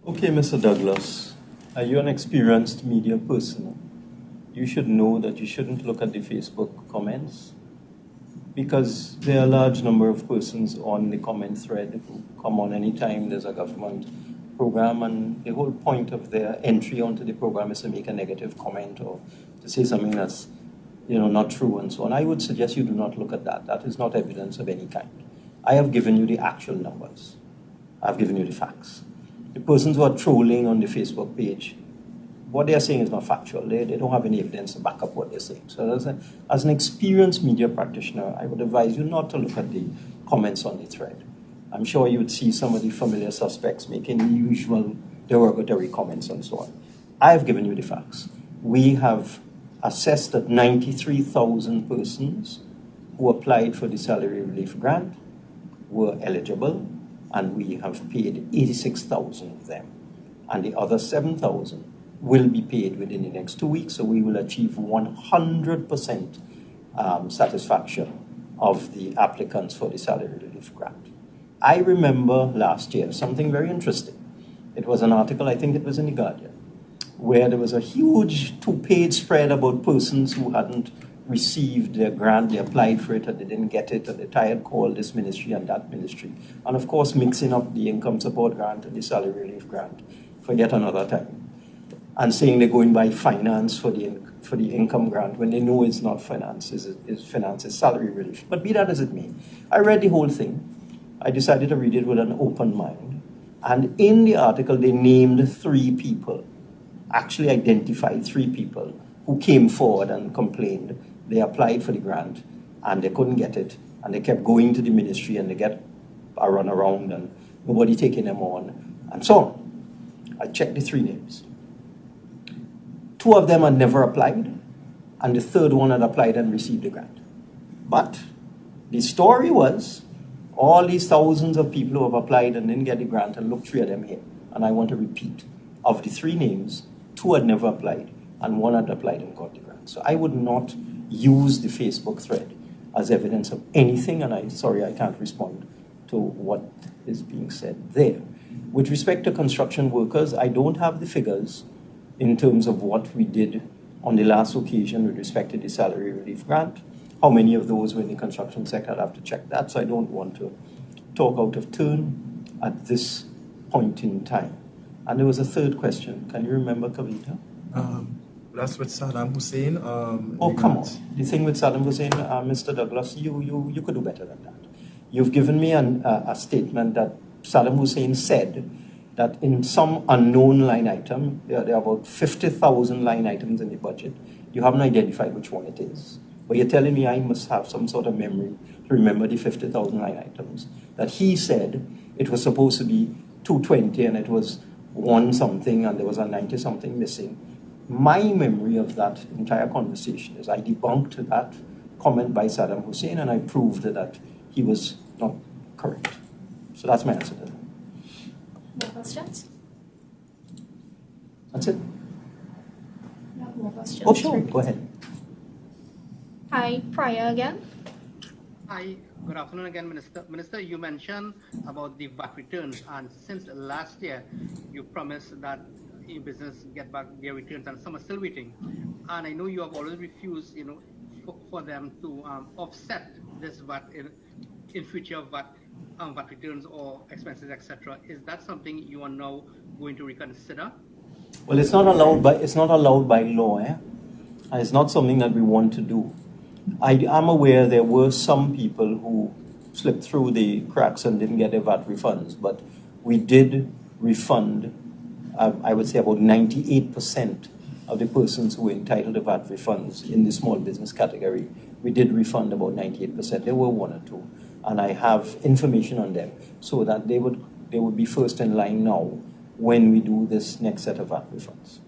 Okay, Mr. Douglas, are you an experienced media person? You should know that you shouldn't look at the Facebook comments, because there are a large number of persons on the comment thread who come on anytime there's a government program, and the whole point of their entry onto the program is to make a negative comment or to say something that's not true and so on. I would suggest you do not look at that. That is not evidence of any kind. I have given you the actual numbers. I've given you the facts. The persons who are trolling on the Facebook page, what they're saying is not factual. They don't have any evidence to back up what they're saying. So as an experienced media practitioner, I would advise you not to look at the comments on the thread. I'm sure you would see some of the familiar suspects making the usual derogatory comments and so on. I have given you the facts. We have assessed that 93,000 persons who applied for the salary relief grant were eligible, and we have paid 86,000 of them. And the other 7,000 will be paid within the next 2 weeks, so we will achieve 100% satisfaction of the applicants for the salary relief grant. I remember last year something very interesting. It was an article, I think it was in The Guardian, where there was a huge 2-page spread about persons who hadn't received their grant, they applied for it and they didn't get it, and they had called this ministry and that ministry. And of course, mixing up the income support grant and the salary relief grant for yet another time, and saying they're going by finance for the income grant when they know it's not finance, it's salary relief. But be that as it may, I read the whole thing. I decided to read it with an open mind. And in the article, they named 3 people, actually identified 3 people who came forward and complained. They applied for the grant and they couldn't get it. And they kept going to the ministry and they get a run around and nobody taking them on and so on. I checked the 3 names. 2 of them had never applied, and the 3rd one had applied and received the grant. But the story was, all these thousands of people who have applied and didn't get the grant, and look, 3 of them here. And I want to repeat, of the 3 names, 2 had never applied, and 1 had applied and got the grant. So I would not use the Facebook thread as evidence of anything, and I can't respond to what is being said there. With respect to construction workers, I don't have the figures in terms of what we did on the last occasion with respect to the salary relief grant. How many of those were in the construction sector? I'd have to check that, so I don't want to talk out of turn at this point in time. And there was a 3rd question. Can you remember, Kavita? That's with Saddam Hussein. Oh, come on. The thing with Saddam Hussein, Mr. Douglas, you could do better than that. You've given me a statement that Saddam Hussein said that in some unknown line item, there are about 50,000 line items in the budget. You haven't identified which one it is. But you're telling me I must have some sort of memory to remember the 50,000 line items. That he said it was supposed to be 220 and it was 1 something and there was a 90 something missing. My memory of that entire conversation is I debunked that comment by Saddam Hussein and I proved that he was not correct. So that's my answer to that. More questions? That's it. You have more questions? Oh, sure. Go ahead. Hi, Priya again. Hi, good afternoon again, Minister. Minister, you mentioned about the VAT returns, and since last year, you promised that your business get back their returns, and some are still waiting. And I know you have always refused, for them to offset this VAT in future VAT returns or expenses, etc. Is that something you are now going to reconsider? Well, it's not allowed by law, and it's not something that we want to do. I am aware there were some people who slipped through the cracks and didn't get their VAT refunds, but we did refund, I would say about 98% of the persons who were entitled to VAT refunds in the small business category, we did refund about 98%. There were one or two, and I have information on them so that they would be first in line now when we do this next set of VAT refunds.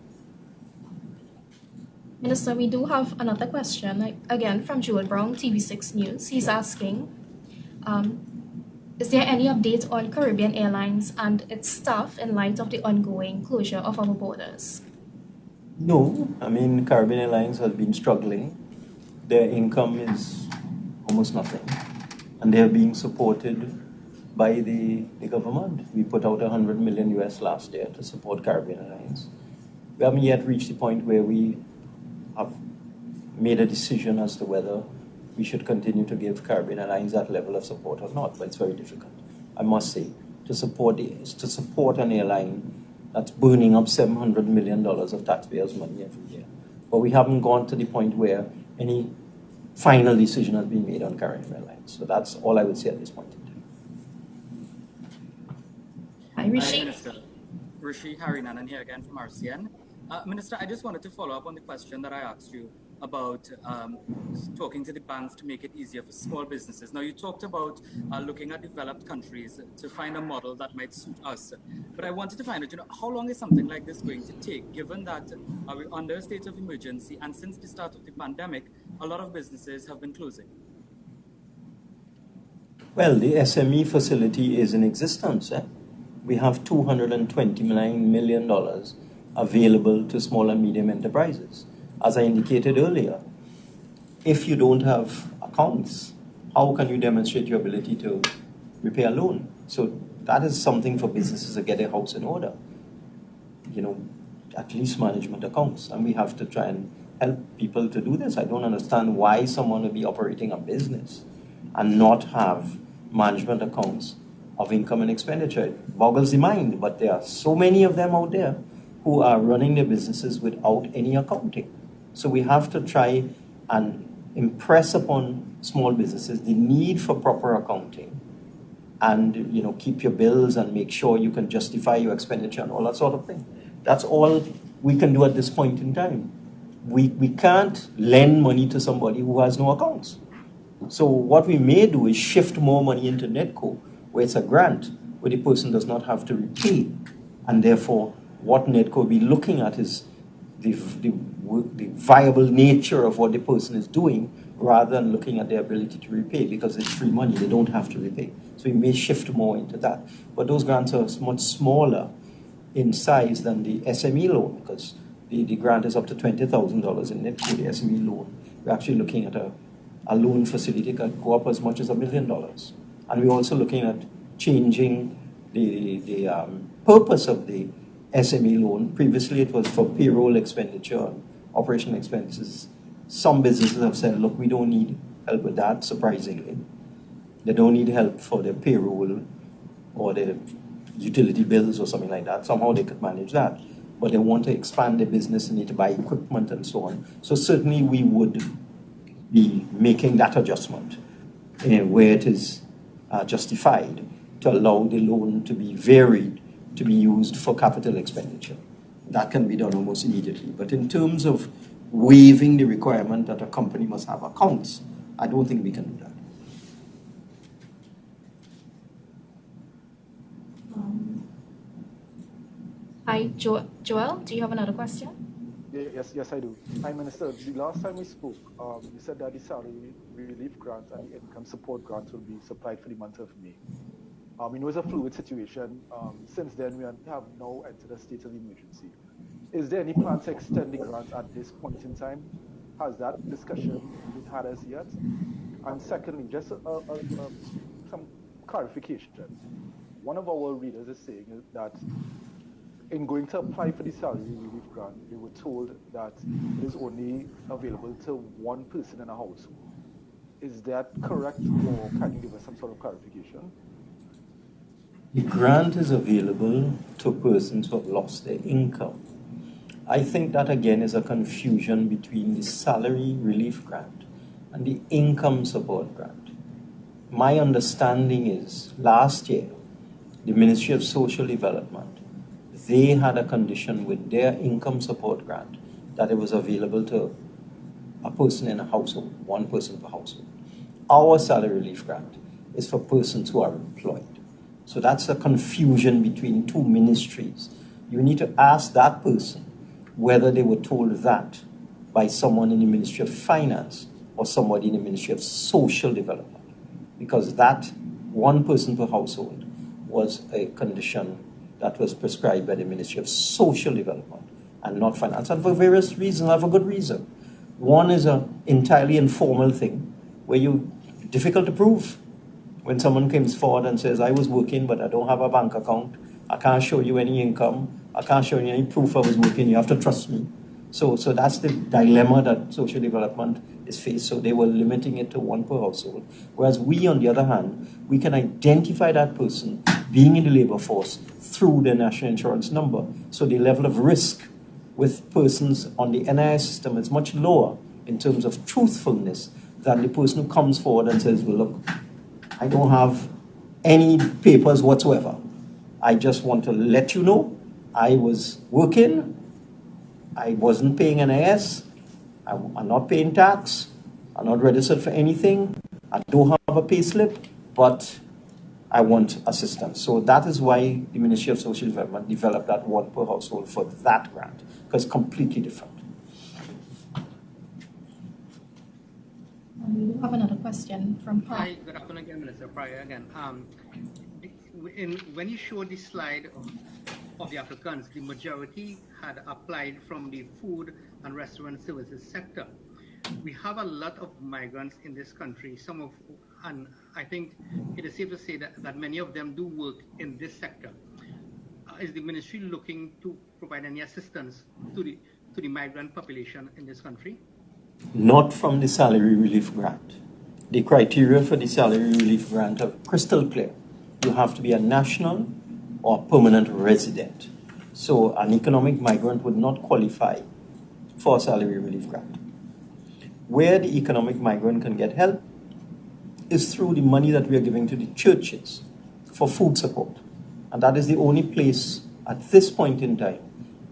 Minister, we do have another question, again from Joel Brown, TV6 News. He's asking, is there any update on Caribbean Airlines and its staff in light of the ongoing closure of our borders? No, I mean, Caribbean Airlines has been struggling. Their income is almost nothing, and they're being supported by the government. We put out $100 million US last year to support Caribbean Airlines. We haven't yet reached the point where we have made a decision as to whether we should continue to give Caribbean Airlines that level of support or not, but it's very difficult, I must say, to support an airline that's burning up $700 million of taxpayers' money every year. But we haven't gone to the point where any final decision has been made on Caribbean Airlines. So that's all I would say at this point in time. Hi, Rishi. Hi, Minister. Rishi Harinanan here again from RCN. Minister, I just wanted to follow up on the question that I asked you about talking to the banks to make it easier for small businesses. Now, you talked about looking at developed countries to find a model that might suit us. But I wanted to find out, how long is something like this going to take, given that we're under a state of emergency, and since the start of the pandemic, a lot of businesses have been closing? Well, the SME facility is in existence. We have $229 million available to small and medium enterprises. As I indicated earlier, if you don't have accounts, how can you demonstrate your ability to repay a loan? So that is something for businesses to get their house in order. At least management accounts. And we have to try and help people to do this. I don't understand why someone would be operating a business and not have management accounts of income and expenditure. It boggles the mind, but there are so many of them out there who are running their businesses without any accounting. So we have to try and impress upon small businesses the need for proper accounting and, keep your bills and make sure you can justify your expenditure and all that sort of thing. That's all we can do at this point in time. We can't lend money to somebody who has no accounts. So what we may do is shift more money into Netco, where it's a grant, where the person does not have to repay. And therefore, what Netco will be looking at is the viable nature of what the person is doing, rather than looking at their ability to repay, because it's free money, they don't have to repay. So we may shift more into that. But those grants are much smaller in size than the SME loan, because the grant is up to $20,000 in Netco, the SME loan. We're actually looking at a loan facility that could go up as much as $1 million. And we're also looking at changing the purpose of the SME loan. Previously, it was for payroll expenditure and operational expenses. Some businesses have said, look, we don't need help with that, surprisingly. They don't need help for their payroll or their utility bills or something like that. Somehow they could manage that. But they want to expand their business and need to buy equipment and so on. So certainly we would be making that adjustment where it is justified to allow the loan to be varied, to be used for capital expenditure. That can be done almost immediately. But in terms of waiving the requirement that a company must have accounts, I don't think we can do that. Hi, Joel, do you have another question? Yes, I do. Hi, Minister. The last time we spoke, you said that the salary relief grants and the income support grants will be supplied for the month of May. It was a fluid situation. Since then, we have now entered a state of emergency. Is there any plan to extend the grants at this point in time? Has that discussion been had as yet? And secondly, just some clarification. One of our readers is saying that in going to apply for the salary relief grant, they were told that it is only available to one person in a household. Is that correct, or can you give us some sort of clarification? The grant is available to persons who have lost their income. I think that again is a confusion between the salary relief grant and the income support grant. My understanding is last year, the Ministry of Social Development, they had a condition with their income support grant that it was available to a person in a household, one person per household. Our salary relief grant is for persons who are employed. So that's a confusion between two ministries. You need to ask that person whether they were told that by someone in the Ministry of Finance or somebody in the Ministry of Social Development, because that one person per household was a condition that was prescribed by the Ministry of Social Development and not finance, and for various reasons, and for good reason. One is an entirely informal thing where you difficult to prove. When someone comes forward and says, I was working, but I don't have a bank account, I can't show you any income, I can't show you any proof I was working, you have to trust me. So that's the dilemma that social development is faced. So they were limiting it to one per household. Whereas we, on the other hand, we can identify that person being in the labor force through their national insurance number. So the level of risk with persons on the NIS system is much lower in terms of truthfulness than the person who comes forward and says, well, look, I don't have any papers whatsoever. I just want to let you know I was working, I wasn't paying NIS, I'm not paying tax, I'm not registered for anything, I don't have a pay slip, but I want assistance. So that is why the Ministry of Social Development developed that one per household for that grant, because it's completely different. We have another question from Paul. Hi, good afternoon again, Minister Pryor again. When you showed the slide of the applicants, the majority had applied from the food and restaurant services sector. We have a lot of migrants in this country, and I think it is safe to say that many of them do work in this sector. Is the ministry looking to provide any assistance to the migrant population in this country? Not from the salary relief grant. The criteria for the salary relief grant are crystal clear. You have to be a national or permanent resident. So an economic migrant would not qualify for a salary relief grant. Where the economic migrant can get help is through the money that we are giving to the churches for food support. And that is the only place at this point in time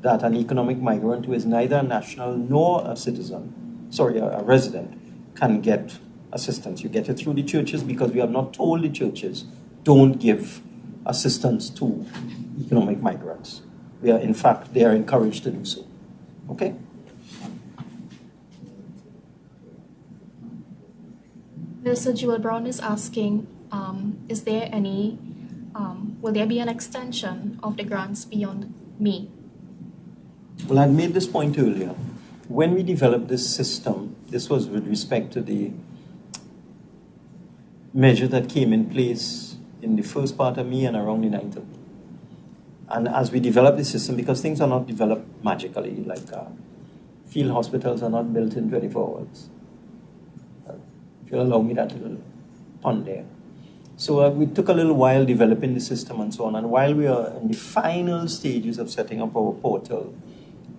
that an economic migrant who is neither a national nor a resident can get assistance. You get it through the churches because we have not told the churches don't give assistance to economic migrants. In fact, they are encouraged to do so. Okay? Mr. Jewel Brown is asking, is there any, will there be an extension of the grants beyond May? Well, I made this point earlier. When we developed this system, this was with respect to the measure that came in place in the first part of May and around the 9th of May. And as we developed the system, because things are not developed magically, like field hospitals are not built in 24 hours. If you'll allow me that little pun there. So we took a little while developing the system and so on. And while we are in the final stages of setting up our portal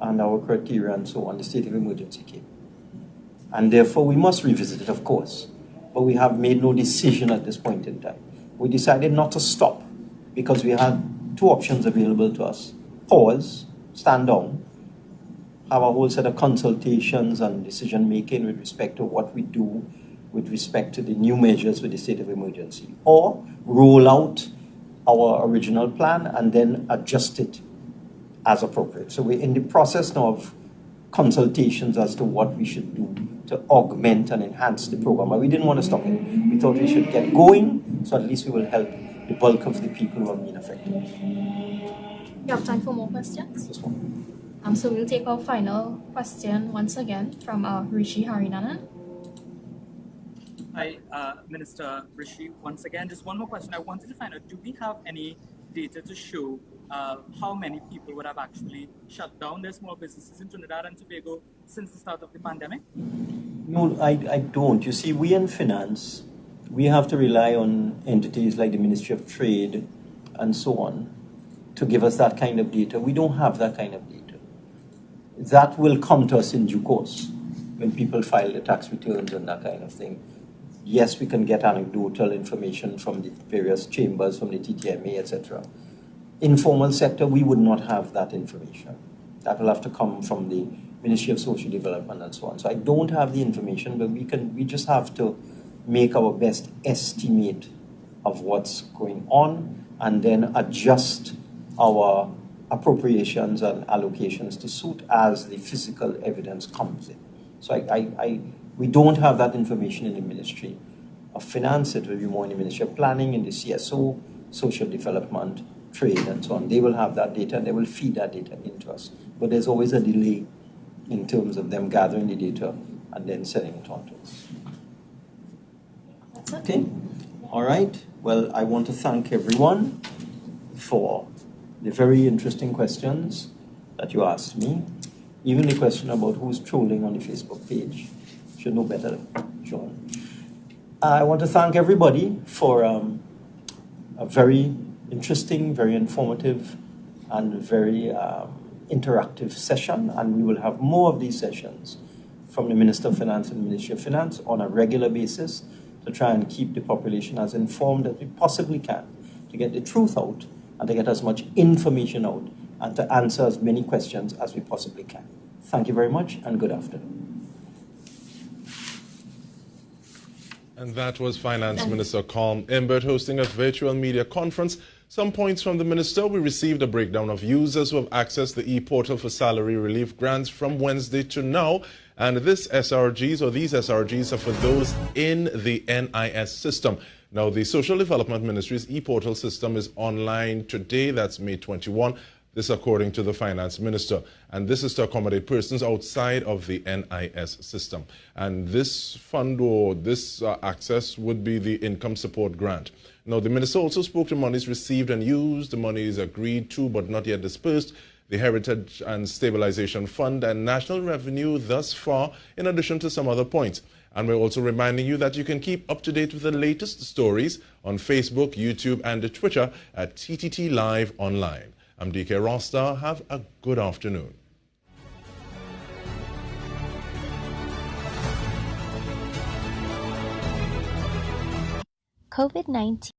and our criteria and so on, the state of emergency came. And therefore we must revisit it, of course. But we have made no decision at this point in time. We decided not to stop because we had two options available to us. Pause, stand down, have a whole set of consultations and decision making with respect to what we do with respect to the new measures with the state of emergency, or roll out our original plan and then adjust it as appropriate. So we're in the process now of consultations as to what we should do to augment and enhance the program. But we didn't want to stop it. We thought we should get going, so at least we will help the bulk of the people who have been affected. You have time for more questions? So we'll take our final question once again from Rishi Harinanan. Hi, Minister Rishi. Once again, just one more question. I wanted to find out, do we have any data to show how many people would have actually shut down their small businesses in Trinidad and Tobago since the start of the pandemic? No, I don't. You see, we in finance, we have to rely on entities like the Ministry of Trade and so on to give us that kind of data. We don't have that kind of data. That will come to us in due course when people file the tax returns and that kind of thing. Yes, we can get anecdotal information from the various chambers, from the TTMA, etc. Informal sector, we would not have that information. That will have to come from the Ministry of Social Development and so on. So I don't have the information, but we just have to make our best estimate of what's going on and then adjust our appropriations and allocations to suit as the physical evidence comes in. So we don't have that information in the Ministry of Finance. It will be more in the Ministry of Planning, in the CSO, Social Development, Trade, and so on. They will have that data and they will feed that data into us. But there's always a delay in terms of them gathering the data and then sending it on to us. Okay. All right. Well, I want to thank everyone for the very interesting questions that you asked me. Even the question about who's trolling on the Facebook page. Should know better, John. I want to thank everybody for a very interesting, very informative, and very interactive session. And we will have more of these sessions from the Minister of Finance and Ministry of Finance on a regular basis to try and keep the population as informed as we possibly can, to get the truth out and to get as much information out and to answer as many questions as we possibly can. Thank you very much and good afternoon. And that was Finance Minister Colm Imbert hosting a virtual media conference. Some points from the minister. We received a breakdown of users who have accessed the e-portal for salary relief grants from Wednesday to now. And these SRGs are for those in the NIS system. Now, the Social Development Ministry's e-portal system is online today. That's May 21. This according to the Finance Minister. And this is to accommodate persons outside of the NIS system. And this fund or this access would be the income support grant. Now, the minister also spoke to monies received and used, the monies agreed to but not yet dispersed, the Heritage and Stabilization Fund and National Revenue thus far, in addition to some other points. And we're also reminding you that you can keep up to date with the latest stories on Facebook, YouTube, and Twitter at TTT Live Online. I'm DK Rosta. Have a good afternoon. COVID-19